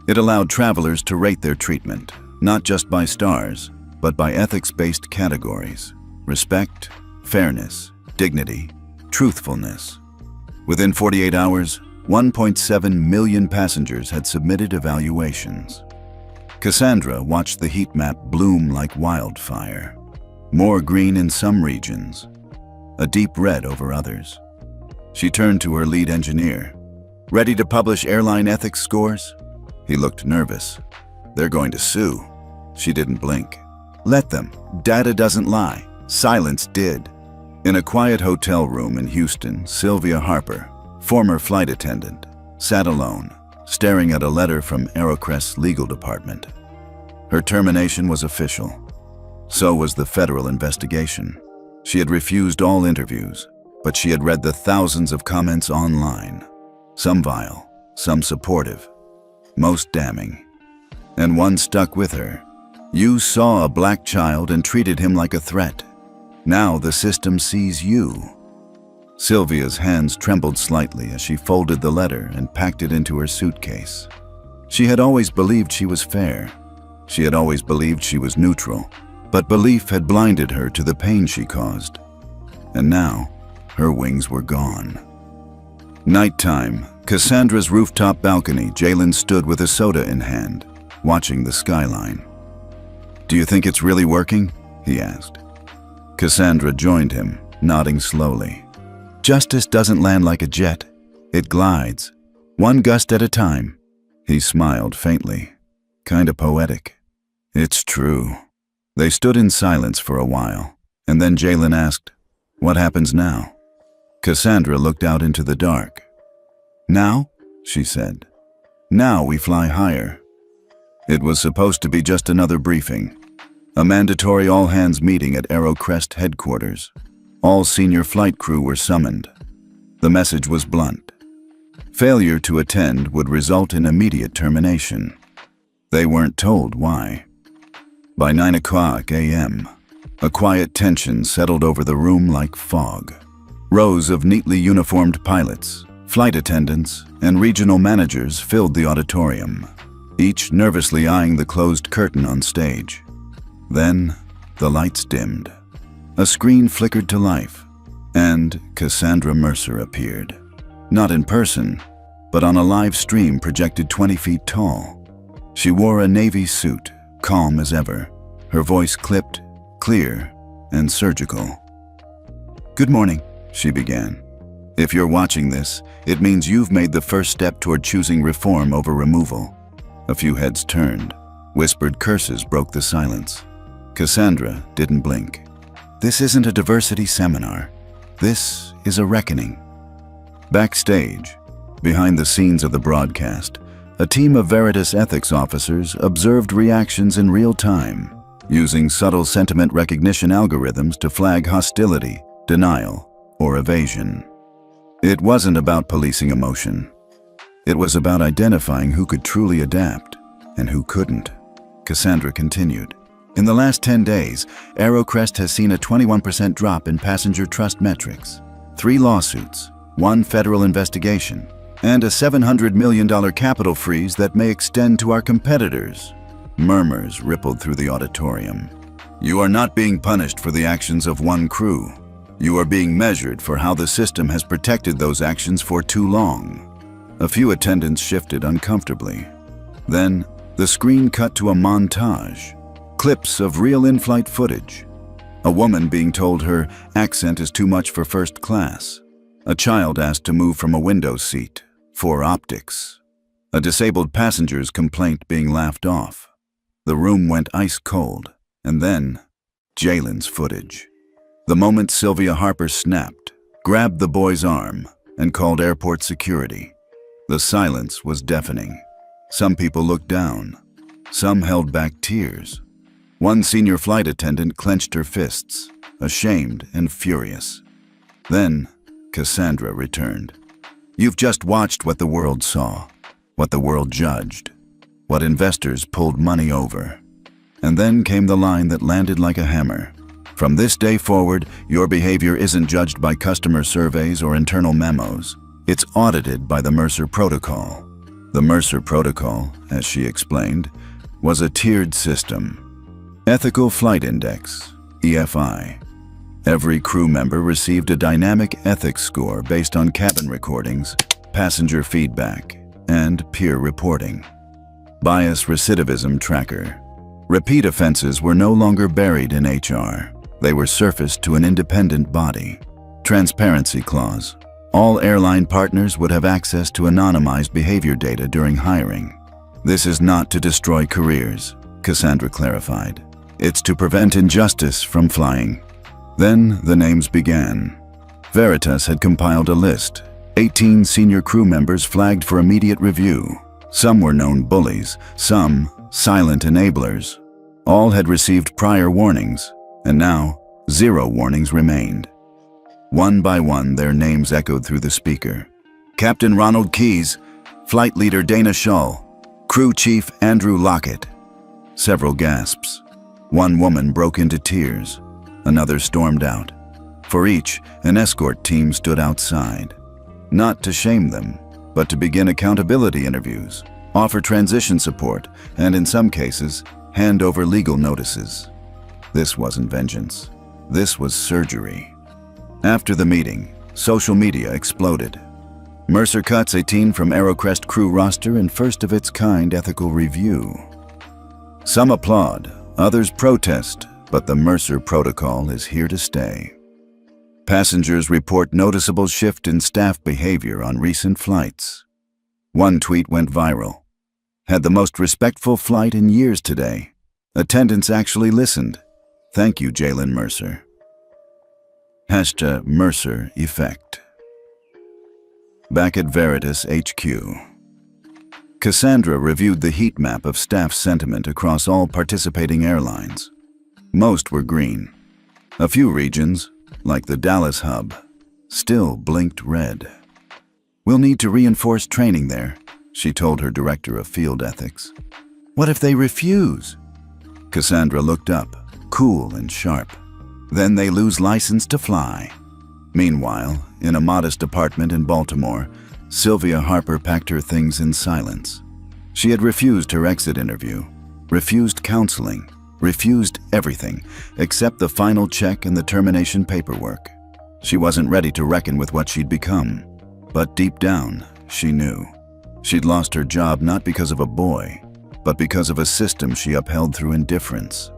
It allowed travelers to rate their treatment, not just by stars, but by ethics-based categories: respect, fairness, dignity, truthfulness. Within 48 hours, 1.7 million passengers had submitted evaluations. Cassandra watched the heat map bloom like wildfire. More green in some regions, a deep red over others. She turned to her lead engineer. "Ready to publish airline ethics scores?" He looked nervous. "They're going to sue." She didn't blink. "Let them. Data doesn't lie. Silence did." In a quiet hotel room in Houston, Sylvia Harper, former flight attendant, sat alone, staring at a letter from Aerocrest's legal department. Her termination was official. So was the federal investigation. She had refused all interviews, but she had read the thousands of comments online. Some vile, some supportive, most damning. And one stuck with her. "You saw a black child and treated him like a threat. Now the system sees you." Sylvia's hands trembled slightly as she folded the letter and packed it into her suitcase. She had always believed she was fair. She had always believed she was neutral, but belief had blinded her to the pain she caused. And now, her wings were gone. Nighttime, Cassandra's rooftop balcony, Jalen stood with a soda in hand, watching the skyline. "Do you think it's really working?" he asked. Cassandra joined him, nodding slowly. "Justice doesn't land like a jet. It glides, one gust at a time." He smiled faintly, kinda poetic. "It's true." They stood in silence for a while, and then Jalen asked, "What happens now?" Cassandra looked out into the dark. "Now?" she said. "Now we fly higher." It was supposed to be just another briefing, a mandatory all-hands meeting at Aerocrest headquarters. All senior flight crew were summoned. The message was blunt. Failure to attend would result in immediate termination. They weren't told why. By 9 a.m., a quiet tension settled over the room like fog. Rows of neatly uniformed pilots, flight attendants, and regional managers filled the auditorium, each nervously eyeing the closed curtain on stage. Then, the lights dimmed. A screen flickered to life, and Cassandra Mercer appeared. Not in person, but on a live stream projected 20 feet tall. She wore a navy suit, calm as ever, her voice clipped, clear, and surgical. "Good morning," she began. "If you're watching this, it means you've made the first step toward choosing reform over removal." A few heads turned. Whispered curses broke the silence. Cassandra didn't blink. "This isn't a diversity seminar. This is a reckoning." Backstage, behind the scenes of the broadcast, a team of Veritas ethics officers observed reactions in real time, using subtle sentiment recognition algorithms to flag hostility, denial, or evasion. It wasn't about policing emotion. It was about identifying who could truly adapt and who couldn't. Cassandra continued. "In the last 10 days, AeroCrest has seen a 21% drop in passenger trust metrics, 3 lawsuits, 1 federal investigation, and a $700 million capital freeze that may extend to our competitors." Murmurs rippled through the auditorium. "You are not being punished for the actions of one crew. You are being measured for how the system has protected those actions for too long." A few attendants shifted uncomfortably. Then, the screen cut to a montage. Clips of real in-flight footage. A woman being told her accent is too much for first class. A child asked to move from a window seat for optics. A disabled passenger's complaint being laughed off. The room went ice cold, and then Jalen's footage. The moment Sylvia Harper snapped, grabbed the boy's arm, and called airport security. The silence was deafening. Some people looked down. Some held back tears. One senior flight attendant clenched her fists, ashamed and furious. Then, Cassandra returned. "You've just watched what the world saw, what the world judged, what investors pulled money over." And then came the line that landed like a hammer. "From this day forward, your behavior isn't judged by customer surveys or internal memos. It's audited by the Mercer Protocol." The Mercer Protocol, as she explained, was a tiered system. Ethical Flight Index, EFI. Every crew member received a dynamic ethics score based on cabin recordings, passenger feedback, and peer reporting. Bias recidivism tracker. Repeat offenses were no longer buried in HR. They were surfaced to an independent body. Transparency clause. All airline partners would have access to anonymized behavior data during hiring. "This is not to destroy careers," Cassandra clarified. "It's to prevent injustice from flying." Then the names began. Veritas had compiled a list. 18 senior crew members flagged for immediate review. Some were known bullies, some silent enablers. All had received prior warnings, and now 0 warnings remained. One by one, their names echoed through the speaker. Captain Ronald Keyes, Flight Leader Dana Shull, Crew Chief Andrew Lockett. Several gasps. One woman broke into tears. Another stormed out. For each, an escort team stood outside. Not to shame them, but to begin accountability interviews, offer transition support, and in some cases, hand over legal notices. This wasn't vengeance. This was surgery. After the meeting, social media exploded. Mercer cuts 18 from AeroCrest crew roster in first-of-its-kind ethical review. Some applaud, others protest, but the Mercer Protocol is here to stay. Passengers report noticeable shift in staff behavior on recent flights. One tweet went viral. "Had the most respectful flight in years today. Attendants actually listened. Thank you, Jalen Mercer." #Mercer Effect. Back at Veritas HQ. Cassandra reviewed the heat map of staff sentiment across all participating airlines. Most were green. A few regions, like the Dallas hub, still blinked red. "We'll need to reinforce training there," she told her director of field ethics. "What if they refuse?" Cassandra looked up, cool and sharp. "Then they lose license to fly." Meanwhile, in a modest apartment in Baltimore, Sylvia Harper packed her things in silence. She had refused her exit interview, refused counseling, refused everything except the final check and the termination paperwork. She wasn't ready to reckon with what she'd become, but deep down, she knew. She'd lost her job not because of a boy, but because of a system she upheld through indifference.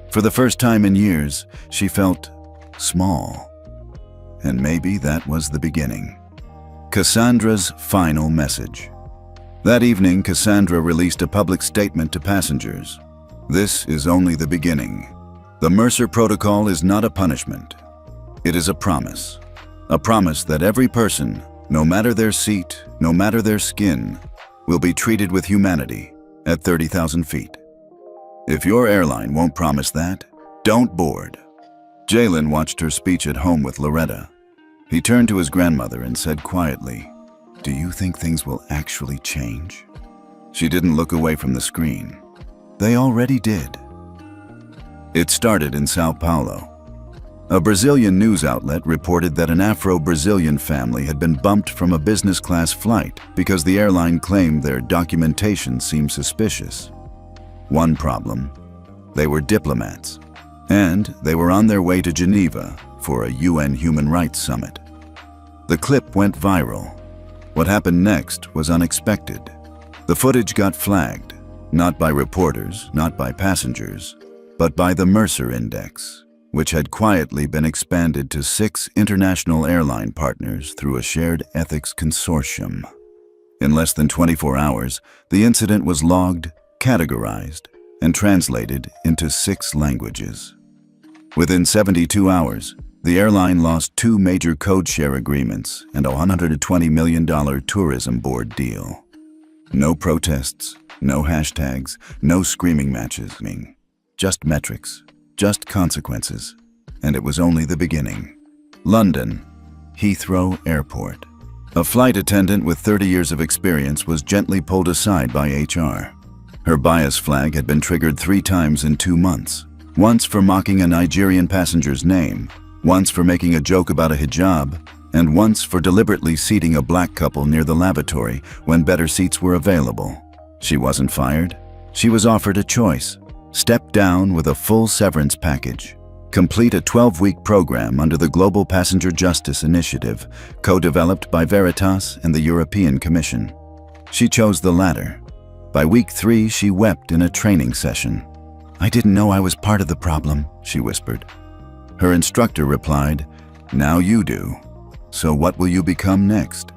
For the first time in years, she felt small. And maybe that was the beginning. Cassandra's final message. That evening, Cassandra released a public statement to passengers. This is only the beginning. The Mercer Protocol is not a punishment. It is a promise. A promise that every person, no matter their seat, no matter their skin, will be treated with humanity at 30,000 feet. If your airline won't promise that, don't board. Jalen watched her speech at home with Loretta. He turned to his grandmother and said quietly, "Do you think things will actually change?" She didn't look away from the screen. They already did. It started in Sao Paulo. A Brazilian news outlet reported that an Afro-Brazilian family had been bumped from a business-class flight because the airline claimed their documentation seemed suspicious. One problem: they were diplomats, and they were on their way to Geneva for a UN Human Rights Summit. The clip went viral. What happened next was unexpected. The footage got flagged, not by reporters, not by passengers, but by the Mercer Index, which had quietly been expanded to 6 international airline partners through a shared ethics consortium. In less than 24 hours, the incident was logged, categorized, and translated into 6 languages. Within 72 hours, the airline lost 2 major code-share agreements and a $120 million tourism board deal. No protests, no hashtags, no screaming matches, just metrics, just consequences, and it was only the beginning. London, Heathrow Airport. A flight attendant with 30 years of experience was gently pulled aside by HR. Her bias flag had been triggered 3 times in 2 months. Once for mocking a Nigerian passenger's name, once for making a joke about a hijab, and once for deliberately seating a black couple near the lavatory when better seats were available. She wasn't fired. She was offered a choice. Step down with a full severance package. Complete a 12-week program under the Global Passenger Justice Initiative, co-developed by Veritas and the European Commission. She chose the latter. By week 3, she wept in a training session. "I didn't know I was part of the problem," she whispered. Her instructor replied, "Now you do. So what will you become next?"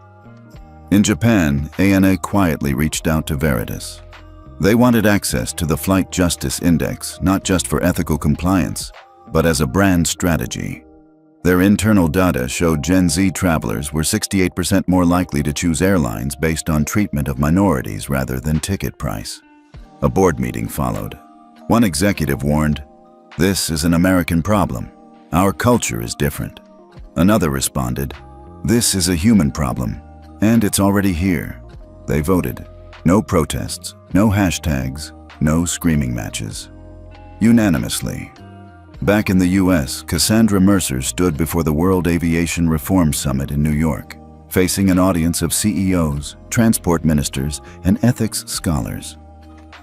In Japan, ANA quietly reached out to Veritas. They wanted access to the Flight Justice Index, not just for ethical compliance, but as a brand strategy. Their internal data showed Gen Z travelers were 68% more likely to choose airlines based on treatment of minorities rather than ticket price. A board meeting followed. One executive warned, "This is an American problem. Our culture is different." Another responded, "This is a human problem, and it's already here." They voted. No protests, no hashtags, no screaming matches. Unanimously. Back in the US, Cassandra Mercer stood before the World Aviation Reform Summit in New York, facing an audience of CEOs, transport ministers, and ethics scholars.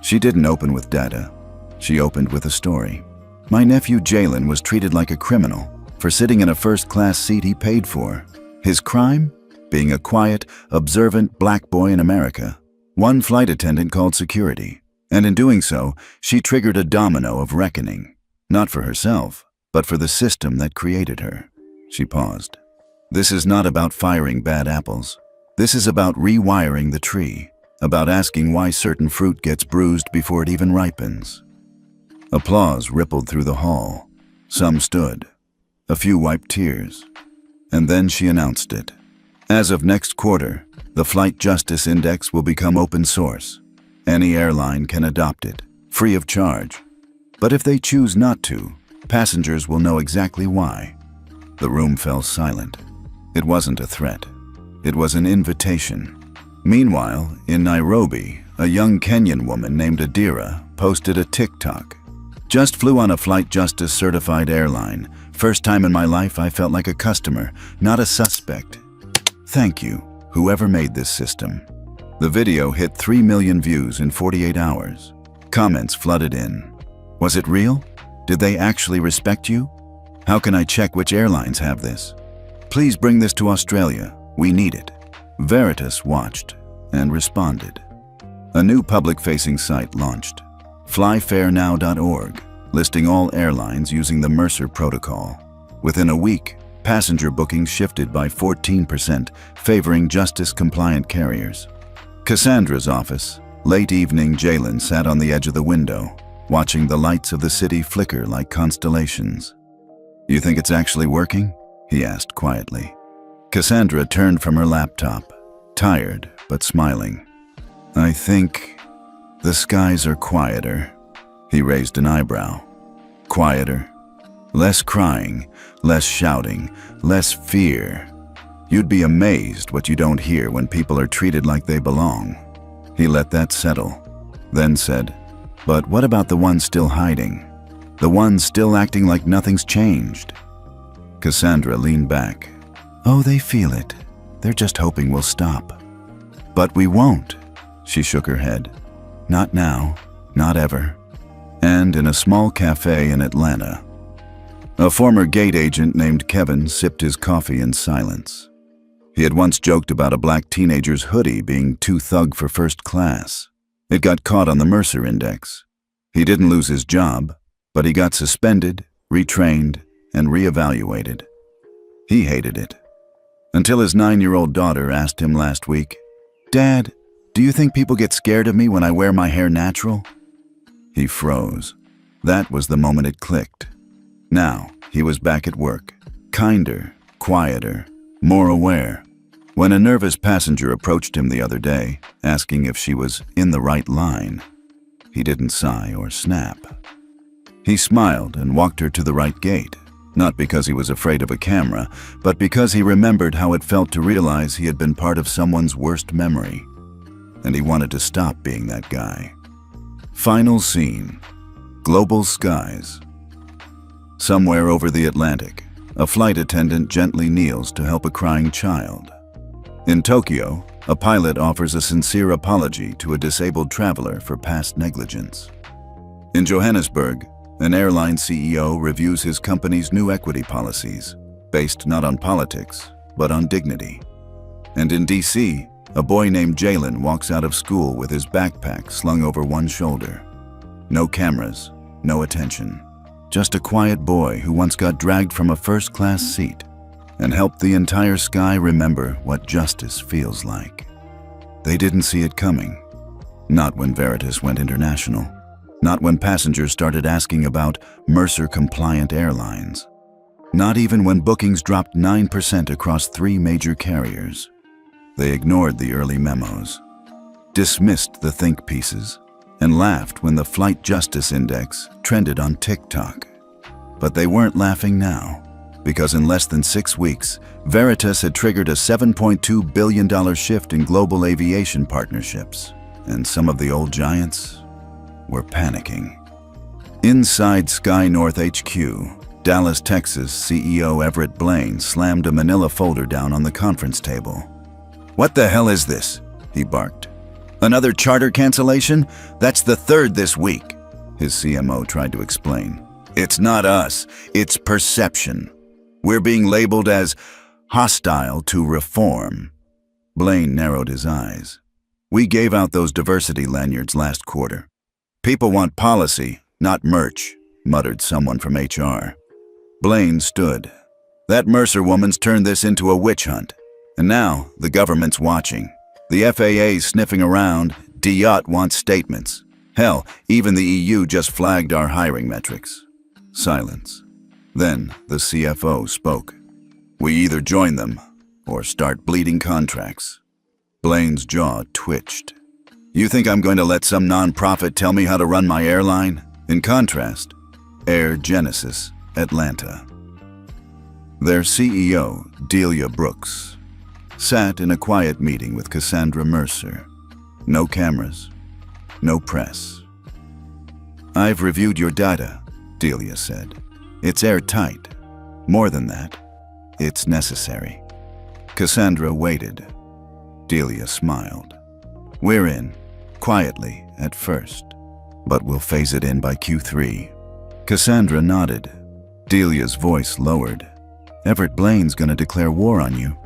She didn't open with data. She opened with a story. "My nephew Jalen was treated like a criminal for sitting in a first-class seat he paid for. His crime? Being a quiet, observant black boy in America. One flight attendant called security, and in doing so, she triggered a domino of reckoning. Not for herself, but for the system that created her." She paused. "This is not about firing bad apples. This is about rewiring the tree, about asking why certain fruit gets bruised before it even ripens." Applause rippled through the hall. Some stood. A few wiped tears. And then she announced it. As of next quarter, the Flight Justice Index will become open source. Any airline can adopt it, free of charge. But if they choose not to, passengers will know exactly why. The room fell silent. It wasn't a threat. It was an invitation. Meanwhile, in Nairobi, a young Kenyan woman named Adira posted a TikTok. "Just flew on a Flight Justice certified airline. First time in my life I felt like a customer, not a suspect. Thank you, whoever made this system." The video hit 3 million views in 48 hours. Comments flooded in. Was it real? Did they actually respect you? How can I check which airlines have this? Please bring this to Australia. We need it. Veritas watched. and responded. A new public-facing site launched, flyfarenow.org, listing all airlines using the Mercer protocol. Within a week, passenger bookings shifted by 14%, favoring justice-compliant carriers. Cassandra's office. Late evening, Jalen sat on the edge of the window, watching the lights of the city flicker like constellations. "You think it's actually working?" he asked quietly. Cassandra turned from her laptop, tired but smiling. "I think the skies are quieter." He raised an eyebrow. "Quieter? Less crying, less shouting, less fear. You'd be amazed what you don't hear when people are treated like they belong." He let that settle, then said, "But what about the ones still hiding? The ones still acting like nothing's changed?" Cassandra leaned back. "Oh, they feel it. They're just hoping we'll stop." "But we won't." She shook her head. "Not now, not ever." And in a small cafe in Atlanta, a former gate agent named Kevin sipped his coffee in silence. He had once joked about a black teenager's hoodie being too thug for first class. It got caught on the Mercer Index. He didn't lose his job, but he got suspended, retrained, and reevaluated. He hated it. Until his 9-year-old daughter asked him last week, "Dad, do you think people get scared of me when I wear my hair natural?" He froze. That was the moment it clicked. Now, he was back at work, kinder, quieter, more aware. When a nervous passenger approached him the other day, asking if she was in the right line, he didn't sigh or snap. He smiled and walked her to the right gate, not because he was afraid of a camera, but because he remembered how it felt to realize he had been part of someone's worst memory, and he wanted to stop being that guy. Final scene. Global skies. Somewhere over the Atlantic, a flight attendant gently kneels to help a crying child. In Tokyo, a pilot offers a sincere apology to a disabled traveler for past negligence. In Johannesburg, an airline CEO reviews his company's new equity policies, based not on politics, but on dignity. And in DC, a boy named Jalen walks out of school with his backpack slung over one shoulder. No cameras, no attention. Just a quiet boy who once got dragged from a first-class seat and helped the entire sky remember what justice feels like. They didn't see it coming. Not when Veritas went international. Not when passengers started asking about Mercer-compliant airlines. Not even when bookings dropped 9% across 3 major carriers. They ignored the early memos, dismissed the think pieces, and laughed when the Flight Justice Index trended on TikTok. But they weren't laughing now, because in less than 6 weeks, Veritas had triggered a $7.2 billion shift in global aviation partnerships, and some of the old giants were panicking. Inside Sky North HQ, Dallas, Texas CEO Everett Blaine slammed a manila folder down on the conference table. "What the hell is this?" he barked. "Another charter cancellation? That's the 3rd this week," his CMO tried to explain. "It's not us, it's perception. We're being labeled as hostile to reform." Blaine narrowed his eyes. "We gave out those diversity lanyards last quarter. People want policy, not merch," muttered someone from HR. Blaine stood. "That Mercer woman's turned this into a witch hunt. And now, the government's watching. The FAA's sniffing around. DIOT wants statements. Hell, even the EU just flagged our hiring metrics." Silence. Then the CFO spoke. "We either join them or start bleeding contracts." Blaine's jaw twitched. "You think I'm going to let some nonprofit tell me how to run my airline? In contrast, Air Genesis, Atlanta. Their CEO, Delia Brooks, sat in a quiet meeting with Cassandra Mercer. No cameras, no press. "I've reviewed your data," Delia said. "It's airtight. More than that, it's necessary." Cassandra waited. Delia smiled. "We're in, quietly at first, but we'll phase it in by Q3. Cassandra nodded. Delia's voice lowered. "Everett Blaine's gonna declare war on you."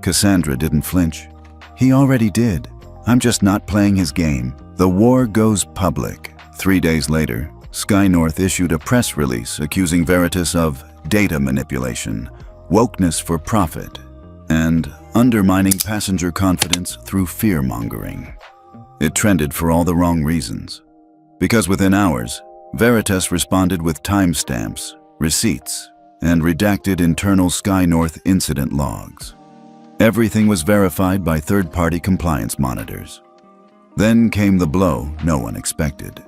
Cassandra didn't flinch. "He already did. I'm just not playing his game. The war goes public. 3 days later, Sky North issued a press release accusing Veritas of data manipulation, wokeness for profit, and undermining passenger confidence through fear-mongering. It trended for all the wrong reasons. Because within hours, Veritas responded with timestamps, receipts, and redacted internal Sky North incident logs. Everything was verified by third-party compliance monitors. Then came the blow no one expected.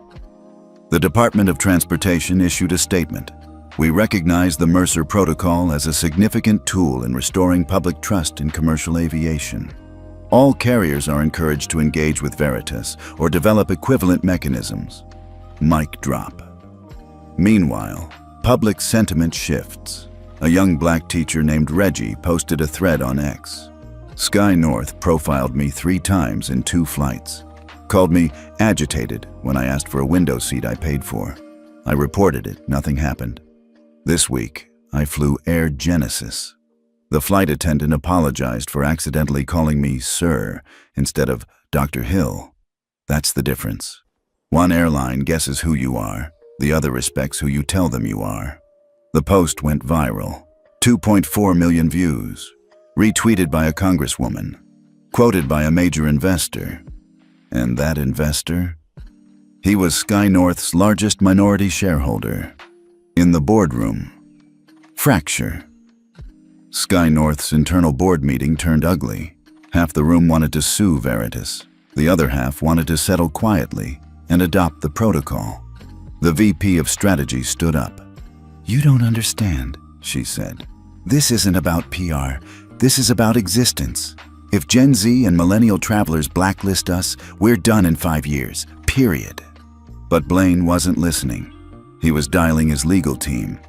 The Department of Transportation issued a statement. We recognize the Mercer Protocol as a significant tool in restoring public trust in commercial aviation. All carriers are encouraged to engage with Veritas or develop equivalent mechanisms. Mic drop. Meanwhile, public sentiment shifts. A young black teacher named Reggie posted a thread on X. Sky North profiled me 3 times in 2 flights. Called me agitated when I asked for a window seat I paid for. I reported it, nothing happened. This week, I flew Air Genesis. The flight attendant apologized for accidentally calling me Sir instead of Dr. Hill. That's the difference. One airline guesses who you are, the other respects who you tell them you are. The post went viral. 2.4 million views. Retweeted by a congresswoman. Quoted by a major investor. And that investor? He was Sky North's largest minority shareholder. In the boardroom. Fracture. Sky North's internal board meeting turned ugly. Half the room wanted to sue Veritas. The other half wanted to settle quietly and adopt the protocol. The VP of Strategy stood up. "You don't understand," she said. "This isn't about PR. This is about existence. If Gen Z and millennial travelers blacklist us, we're done in 5 years. Period." But Blaine wasn't listening. He was dialing his legal team.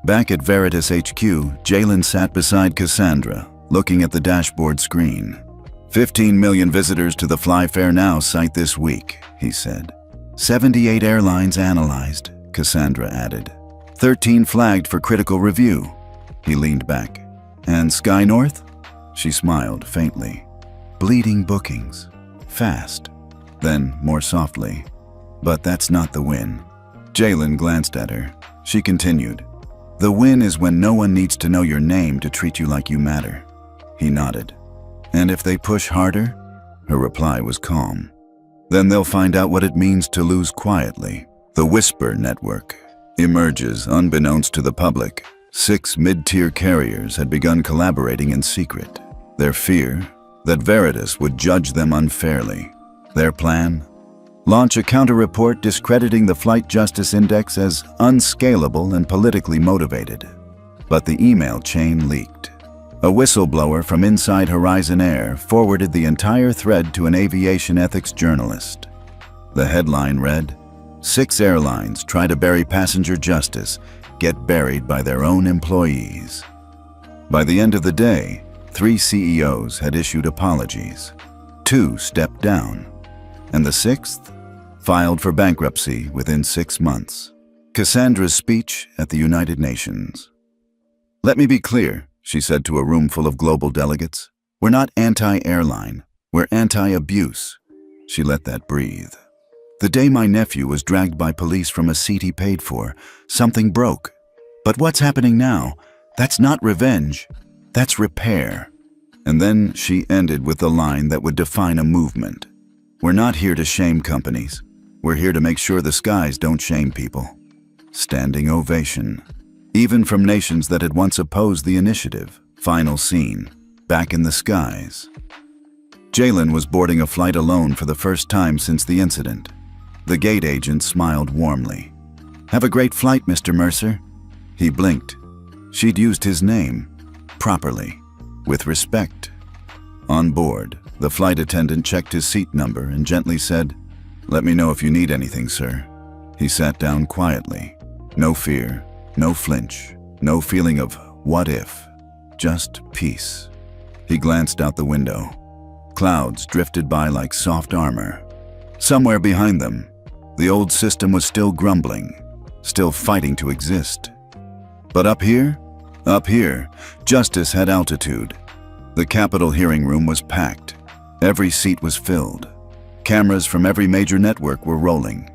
Back at Veritas HQ, Jalen sat beside Cassandra, looking at the dashboard screen. 15 million visitors to the Fly-Fair Now site this week, he said. 78 airlines analyzed, Cassandra added. 13 flagged for critical review. He leaned back. And Sky North? She smiled faintly. Bleeding bookings. Fast. Then, more softly. But that's not the win. Jalen glanced at her. She continued. The win is when no one needs to know your name to treat you like you matter. He nodded. And if they push harder? Her reply was calm. Then they'll find out what it means to lose quietly. The Whisper Network emerges unbeknownst to the public. 6 mid-tier carriers had begun collaborating in secret. Their fear? That Veritas would judge them unfairly. Their plan? Launch a counter-report discrediting the Flight Justice Index as unscalable and politically motivated. But the email chain leaked. A whistleblower from inside Horizon Air forwarded the entire thread to an aviation ethics journalist. The headline read, 6 airlines try to bury passenger justice, get buried by their own employees. By the end of the day, 3 CEOs had issued apologies. 2 stepped down. And the 6th filed for bankruptcy within 6 months. Cassandra's speech at the United Nations. Let me be clear, she said to a room full of global delegates. We're not anti-airline, we're anti-abuse. She let that breathe. The day my nephew was dragged by police from a seat he paid for, something broke. But what's happening now? That's not revenge, that's repair. And then she ended with the line that would define a movement. We're not here to shame companies. We're here to make sure the skies don't shame people. Standing ovation. Even from nations that had once opposed the initiative. Final scene. Back in the skies. Jalen was boarding a flight alone for the first time since the incident. The gate agent smiled warmly. Have a great flight, Mr. Mercer. He blinked. She'd used his name. Properly. With respect. On board, the flight attendant checked his seat number and gently said, Let me know if you need anything, sir. He sat down quietly. No fear, no flinch, no feeling of what if, just peace. He glanced out the window. Clouds drifted by like soft armor. Somewhere behind them, the old system was still grumbling, still fighting to exist. But up here, justice had altitude. The Capitol hearing room was packed. Every seat was filled. Cameras from every major network were rolling.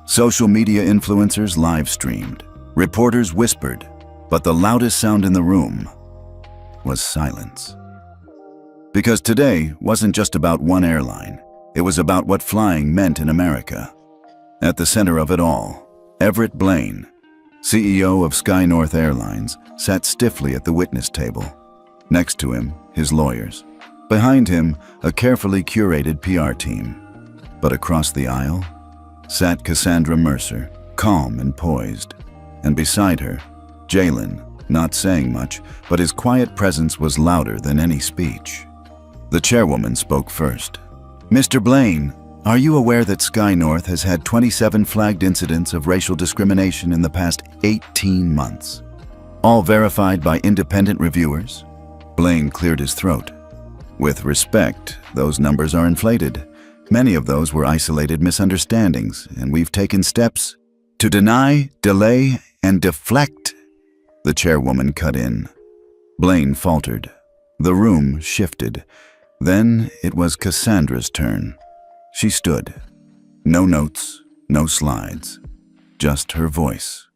Social media influencers live-streamed. Reporters whispered, but the loudest sound in the room was silence. Because today wasn't just about one airline. It was about what flying meant in America. At the center of it all, Everett Blaine, CEO of Sky North Airlines, sat stiffly at the witness table. Next to him, his lawyers. Behind him, a carefully curated PR team. But across the aisle sat Cassandra Mercer, calm and poised. And beside her, Jalen, not saying much, but his quiet presence was louder than any speech. The chairwoman spoke first. Mr. Blaine, are you aware that Sky North has had 27 flagged incidents of racial discrimination in the past 18 months? All verified by independent reviewers? Blaine cleared his throat. With respect, those numbers are inflated. Many of those were isolated misunderstandings, and we've taken steps to deny, delay, and deflect. The chairwoman cut in. Blaine faltered. The room shifted. Then it was Cassandra's turn. She stood. No notes, no slides, just her voice.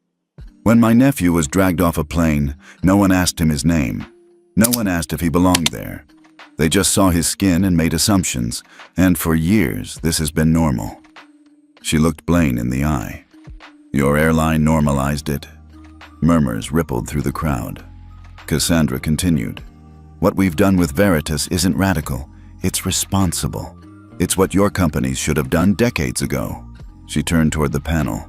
When my nephew was dragged off a plane, no one asked him his name. No one asked if he belonged there. They just saw his skin and made assumptions, and for years this has been normal. She looked Blaine in the eye. Your airline normalized it. Murmurs rippled through the crowd. Cassandra continued. What we've done with Veritas isn't radical, it's responsible. It's what your companies should have done decades ago. She turned toward the panel.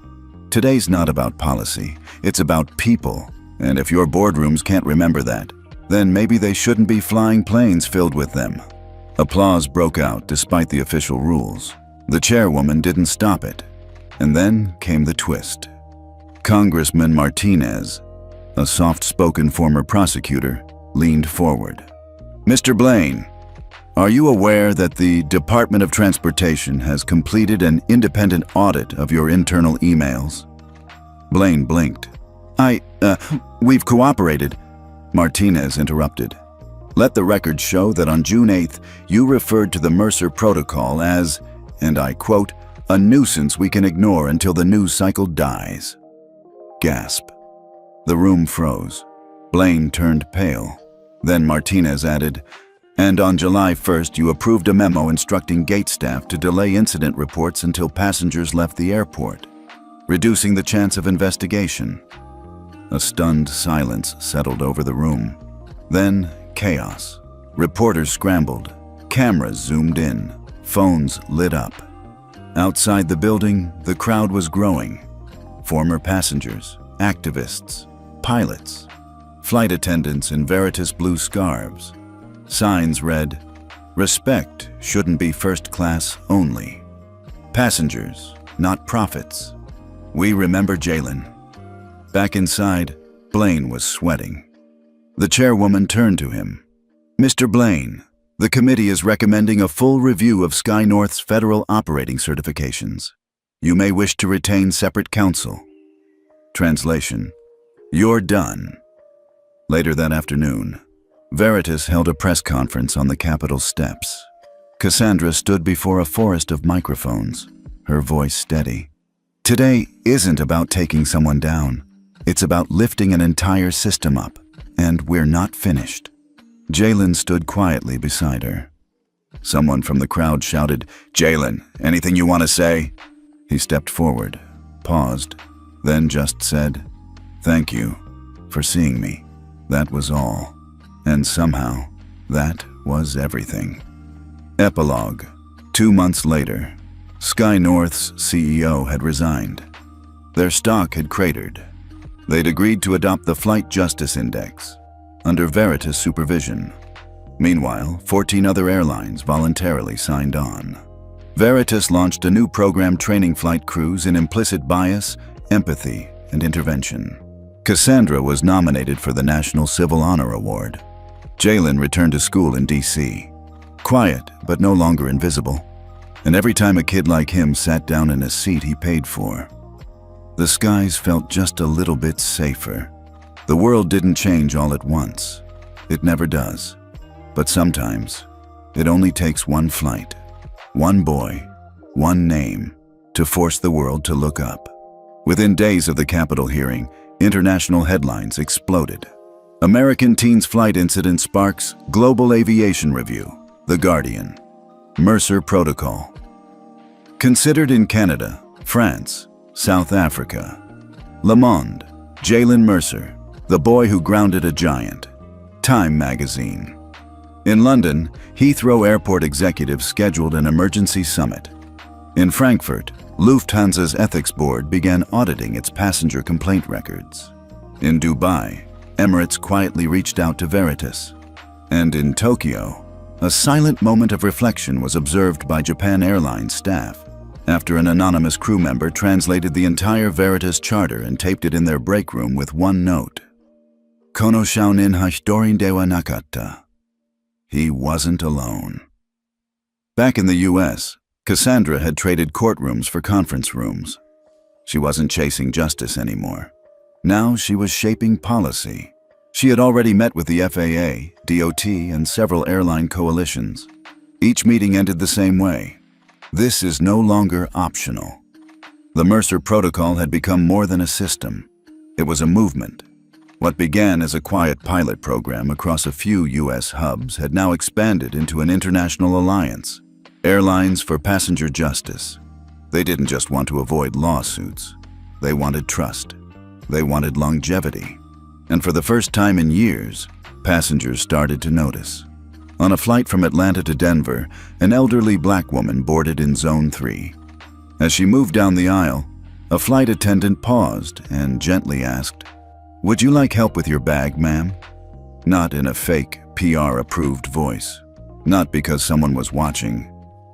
Today's not about policy, it's about people. And if your boardrooms can't remember that, then maybe they shouldn't be flying planes filled with them. Applause broke out despite the official rules. The chairwoman didn't stop it. And then came the twist. Congressman Martinez, a soft-spoken former prosecutor, leaned forward. Mr. Blaine, are you aware that the Department of Transportation has completed an independent audit of your internal emails? Blaine blinked. We've cooperated. Martinez interrupted. Let the record show that on June 8th, you referred to the Mercer Protocol as, and I quote, a nuisance we can ignore until the news cycle dies. Gasp. The room froze. Blaine turned pale. Then Martinez added, and on July 1st, you approved a memo instructing gate staff to delay incident reports until passengers left the airport, reducing the chance of investigation. A stunned silence settled over the room. Then, chaos. Reporters scrambled. Cameras zoomed in. Phones lit up. Outside the building, the crowd was growing. Former passengers, activists, pilots, flight attendants in Veritas blue scarves. Signs read, "Respect shouldn't be first class only. Passengers, not profits. We remember Jalen." Back inside, Blaine was sweating. The chairwoman turned to him. Mr. Blaine, the committee is recommending a full review of Sky North's federal operating certifications. You may wish to retain separate counsel. Translation: You're done. Later that afternoon, Veritas held a press conference on the Capitol steps. Cassandra stood before a forest of microphones, her voice steady. Today isn't about taking someone down. It's about lifting an entire system up, and we're not finished. Jalen stood quietly beside her. Someone from the crowd shouted, "Jalen, anything you want to say?" He stepped forward, paused, then just said, "Thank you for seeing me." That was all. And somehow, that was everything. Epilogue. 2 months later, Sky North's CEO had resigned. Their stock had cratered. They'd agreed to adopt the Flight Justice Index, under Veritas supervision. Meanwhile, 14 other airlines voluntarily signed on. Veritas launched a new program training flight crews in implicit bias, empathy, and intervention. Cassandra was nominated for the National Civil Honor Award. Jalen returned to school in D.C. Quiet, but no longer invisible. And every time a kid like him sat down in a seat he paid for, the skies felt just a little bit safer. The world didn't change all at once. It never does. But sometimes, It only takes one flight, one boy, one name, to force the world to look up. Within days of the Capitol hearing, international headlines exploded. American teen's flight incident sparks global aviation review. The Guardian. Mercer Protocol. Considered in Canada, France, South Africa. Le Monde. Jalen Mercer, the boy who grounded a giant. Time magazine. In London, Heathrow Airport executives scheduled an emergency summit. In Frankfurt, Lufthansa's ethics board began auditing its passenger complaint records. In Dubai, Emirates quietly reached out to Veritas. And in Tokyo, a silent moment of reflection was observed by Japan Airlines staff after an anonymous crew member translated the entire Veritas charter and taped it in their break room with one note. Kono shounin hashdorin dewa nakatta. He wasn't alone. Back in the US, Cassandra had traded courtrooms for conference rooms. She wasn't chasing justice anymore. Now she was shaping policy. She had already met with the FAA, DOT, and several airline coalitions. Each meeting ended the same way. This is no longer optional. The Mercer Protocol had become more than a system. It was a movement. What began as a quiet pilot program across a few US hubs had now expanded into an international alliance. Airlines for Passenger Justice. They didn't just want to avoid lawsuits. They wanted trust. They wanted longevity. And for the first time in years, passengers started to notice. On a flight from Atlanta to Denver, an elderly black woman boarded in Zone 3. As she moved down the aisle, a flight attendant paused and gently asked, "Would you like help with your bag, ma'am?" Not in a fake, PR-approved voice. Not because someone was watching,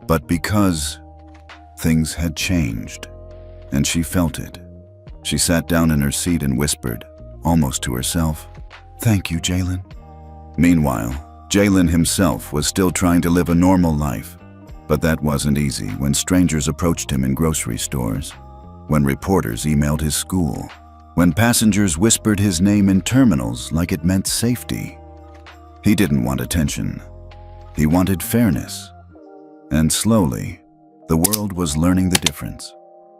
but because things had changed. And she felt it. She sat down in her seat and whispered, almost to herself, "Thank you, Jalen." Meanwhile, Jalen himself was still trying to live a normal life. But that wasn't easy when strangers approached him in grocery stores, when reporters emailed his school, when passengers whispered his name in terminals like it meant safety. He didn't want attention. He wanted fairness. And slowly, the world was learning the difference.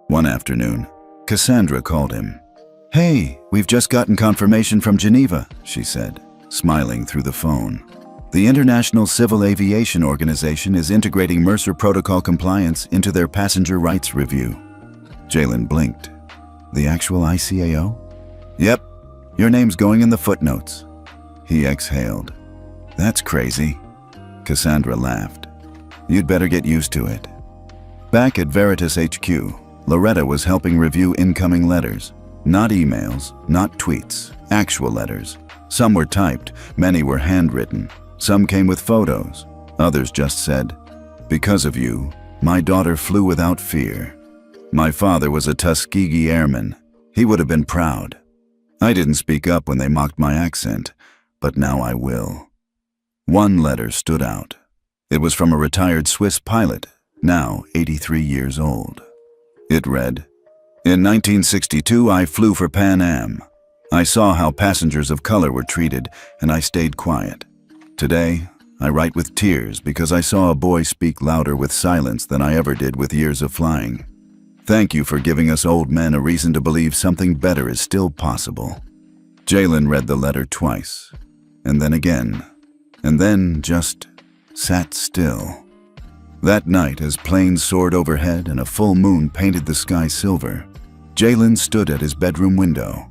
One afternoon, Cassandra called him. "Hey, we've just gotten confirmation from Geneva," she said, smiling through the phone. "The International Civil Aviation Organization is integrating Mercer Protocol compliance into their passenger rights review." Jalen blinked. "The actual ICAO?" "Yep, your name's going in the footnotes." He exhaled. "That's crazy." Cassandra laughed. "You'd better get used to it." Back at Veritas HQ, Loretta was helping review incoming letters. Not emails, not tweets, actual letters. Some were typed, many were handwritten. Some came with photos. Others just said, "Because of you, my daughter flew without fear. My father was a Tuskegee airman. He would have been proud. I didn't speak up when they mocked my accent, but now I will." One letter stood out. It was from a retired Swiss pilot, now 83 years old. It read, "In 1962, I flew for Pan Am. I saw how passengers of color were treated, and I stayed quiet. Today, I write with tears because I saw a boy speak louder with silence than I ever did with years of flying. Thank you for giving us old men a reason to believe something better is still possible." Jalen read the letter twice, and then again, and then just sat still. That night, as planes soared overhead and a full moon painted the sky silver, Jalen stood at his bedroom window.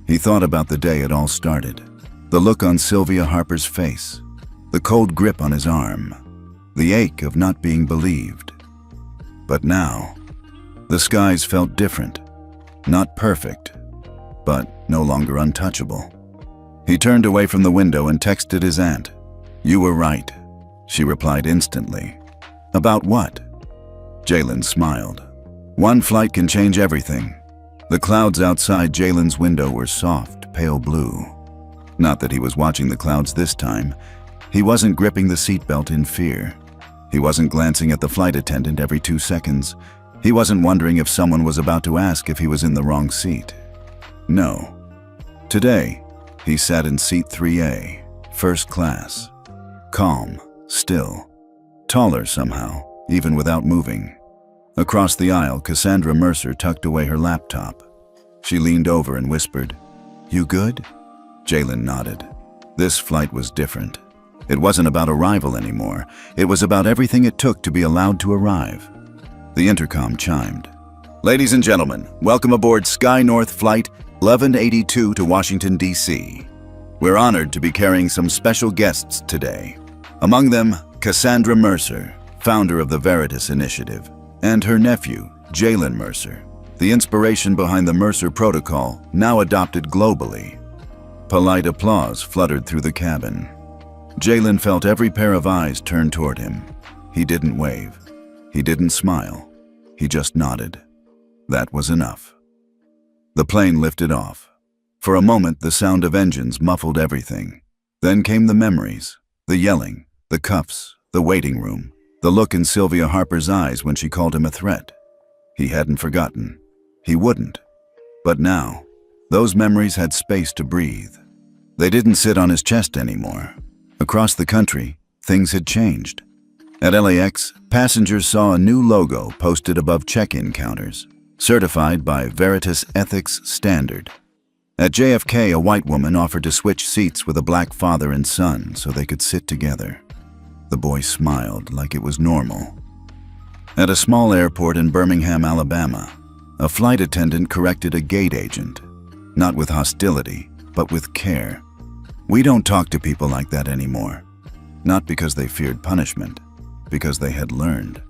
He thought about the day it all started. The look on Sylvia Harper's face, the cold grip on his arm, the ache of not being believed. But now, the skies felt different. Not perfect, but no longer untouchable. He turned away from the window and texted his aunt. "You were right," she replied instantly. "About what?" Jalen smiled. "One flight can change everything." The clouds outside Jalen's window were soft, pale blue. Not that he was watching the clouds this time. He wasn't gripping the seatbelt in fear. He wasn't glancing at the flight attendant every 2 seconds. He wasn't wondering if someone was about to ask if he was in the wrong seat. No. Today, he sat in seat 3A, first class. Calm, still, taller somehow, even without moving. Across the aisle, Cassandra Mercer tucked away her laptop. She leaned over and whispered, "You good?" Jalen nodded. This flight was different. It wasn't about arrival anymore. It was about everything it took to be allowed to arrive. The intercom chimed. "Ladies and gentlemen, welcome aboard Sky North Flight 1182 to Washington, D.C. We're honored to be carrying some special guests today. Among them, Cassandra Mercer, founder of the Veritas Initiative, and her nephew, Jalen Mercer, the inspiration behind the Mercer Protocol, now adopted globally." Polite applause fluttered through the cabin. Jalen felt every pair of eyes turn toward him. He didn't wave. He didn't smile. He just nodded. That was enough. The plane lifted off. For a moment, the sound of engines muffled everything. Then came the memories, the yelling, the cuffs, the waiting room, the look in Sylvia Harper's eyes when she called him a threat. He hadn't forgotten. He wouldn't. But now, those memories had space to breathe. They didn't sit on his chest anymore. Across the country, things had changed. At LAX, passengers saw a new logo posted above check-in counters, certified by Veritas Ethics Standard. At JFK, a white woman offered to switch seats with a black father and son so they could sit together. The boy smiled like it was normal. At a small airport in Birmingham, Alabama, a flight attendant corrected a gate agent, not with hostility, but with care. We don't talk to people like that anymore. Not because they feared punishment, because they had learned.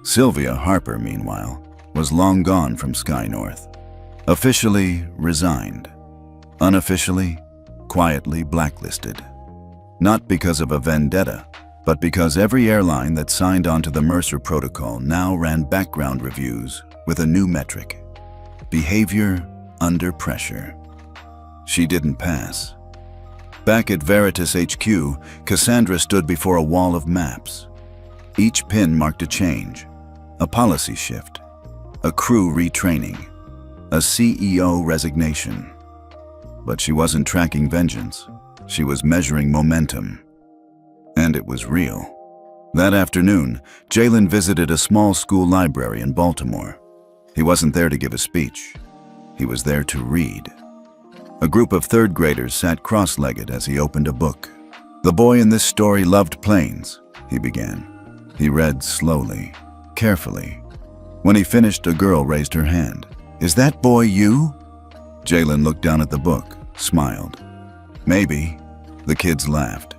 Sylvia Harper, meanwhile, was long gone from Sky North. Officially resigned. Unofficially, quietly blacklisted. Not because of a vendetta, but because every airline that signed onto the Mercer Protocol now ran background reviews with a new metric: behavior under pressure. She didn't pass. Back at Veritas HQ, Cassandra stood before a wall of maps. Each pin marked a change, a policy shift, a crew retraining, a CEO resignation. But she wasn't tracking vengeance. She was measuring momentum. And it was real. That afternoon, Jalen visited a small school library in Baltimore. He wasn't there to give a speech. He was there to read. A group of third graders sat cross-legged as he opened a book. "The boy in this story loved planes," he began. He read slowly, carefully. When he finished, a girl raised her hand. "Is that boy you?" Jalen looked down at the book, smiled. "Maybe." The kids laughed.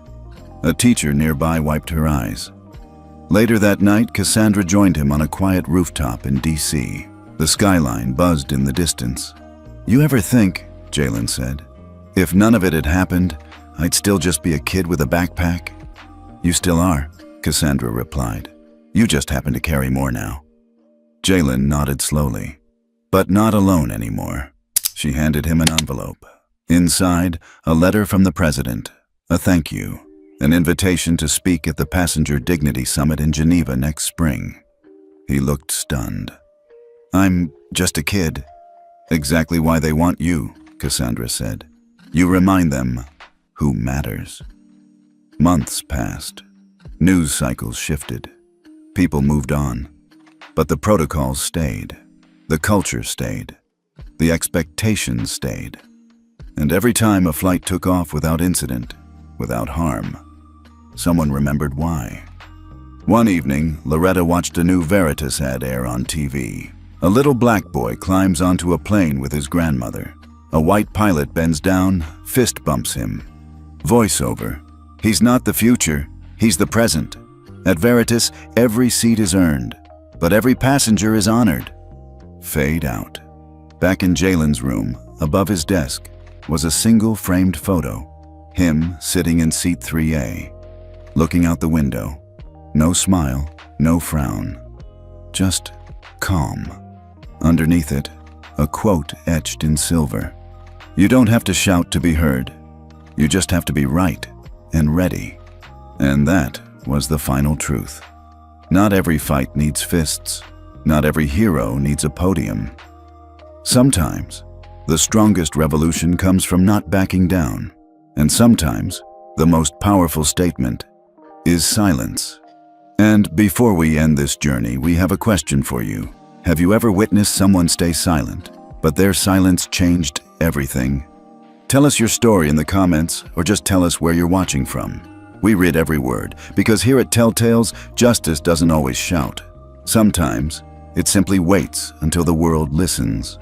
A teacher nearby wiped her eyes. Later that night, Cassandra joined him on a quiet rooftop in D.C. The skyline buzzed in the distance. "You ever think," Jalen said, "if none of it had happened, I'd still just be a kid with a backpack?" "You still are," Cassandra replied. "You just happen to carry more now." Jalen nodded slowly. But not alone anymore. She handed him an envelope. Inside, a letter from the president, a thank you, an invitation to speak at the Passenger Dignity Summit in Geneva next spring. He looked stunned. "I'm just a kid." "Exactly why they want you," Cassandra said. "You remind them who matters." Months passed. News cycles shifted. People moved on. But the protocols stayed. The culture stayed. The expectations stayed. And every time a flight took off without incident, without harm, someone remembered why. One evening, Loretta watched a new Veritas ad air on TV. A little black boy climbs onto a plane with his grandmother. A white pilot bends down, fist bumps him. Voiceover. "He's not the future, he's the present. At Veritas, every seat is earned, but every passenger is honored." Fade out. Back in Jalen's room, above his desk, was a single framed photo. Him sitting in seat 3A, looking out the window. No smile, no frown. Just calm. Underneath it, a quote etched in silver. "You don't have to shout to be heard. You just have to be right and ready." And that was the final truth. Not every fight needs fists. Not every hero needs a podium. Sometimes, the strongest revolution comes from not backing down. And sometimes, the most powerful statement is silence. And before we end this journey, we have a question for you. Have you ever witnessed someone stay silent, but their silence changed everything? Tell us your story in the comments, or just tell us where you're watching from. We read every word, because here at Telltales, justice doesn't always shout. Sometimes, it simply waits until the world listens.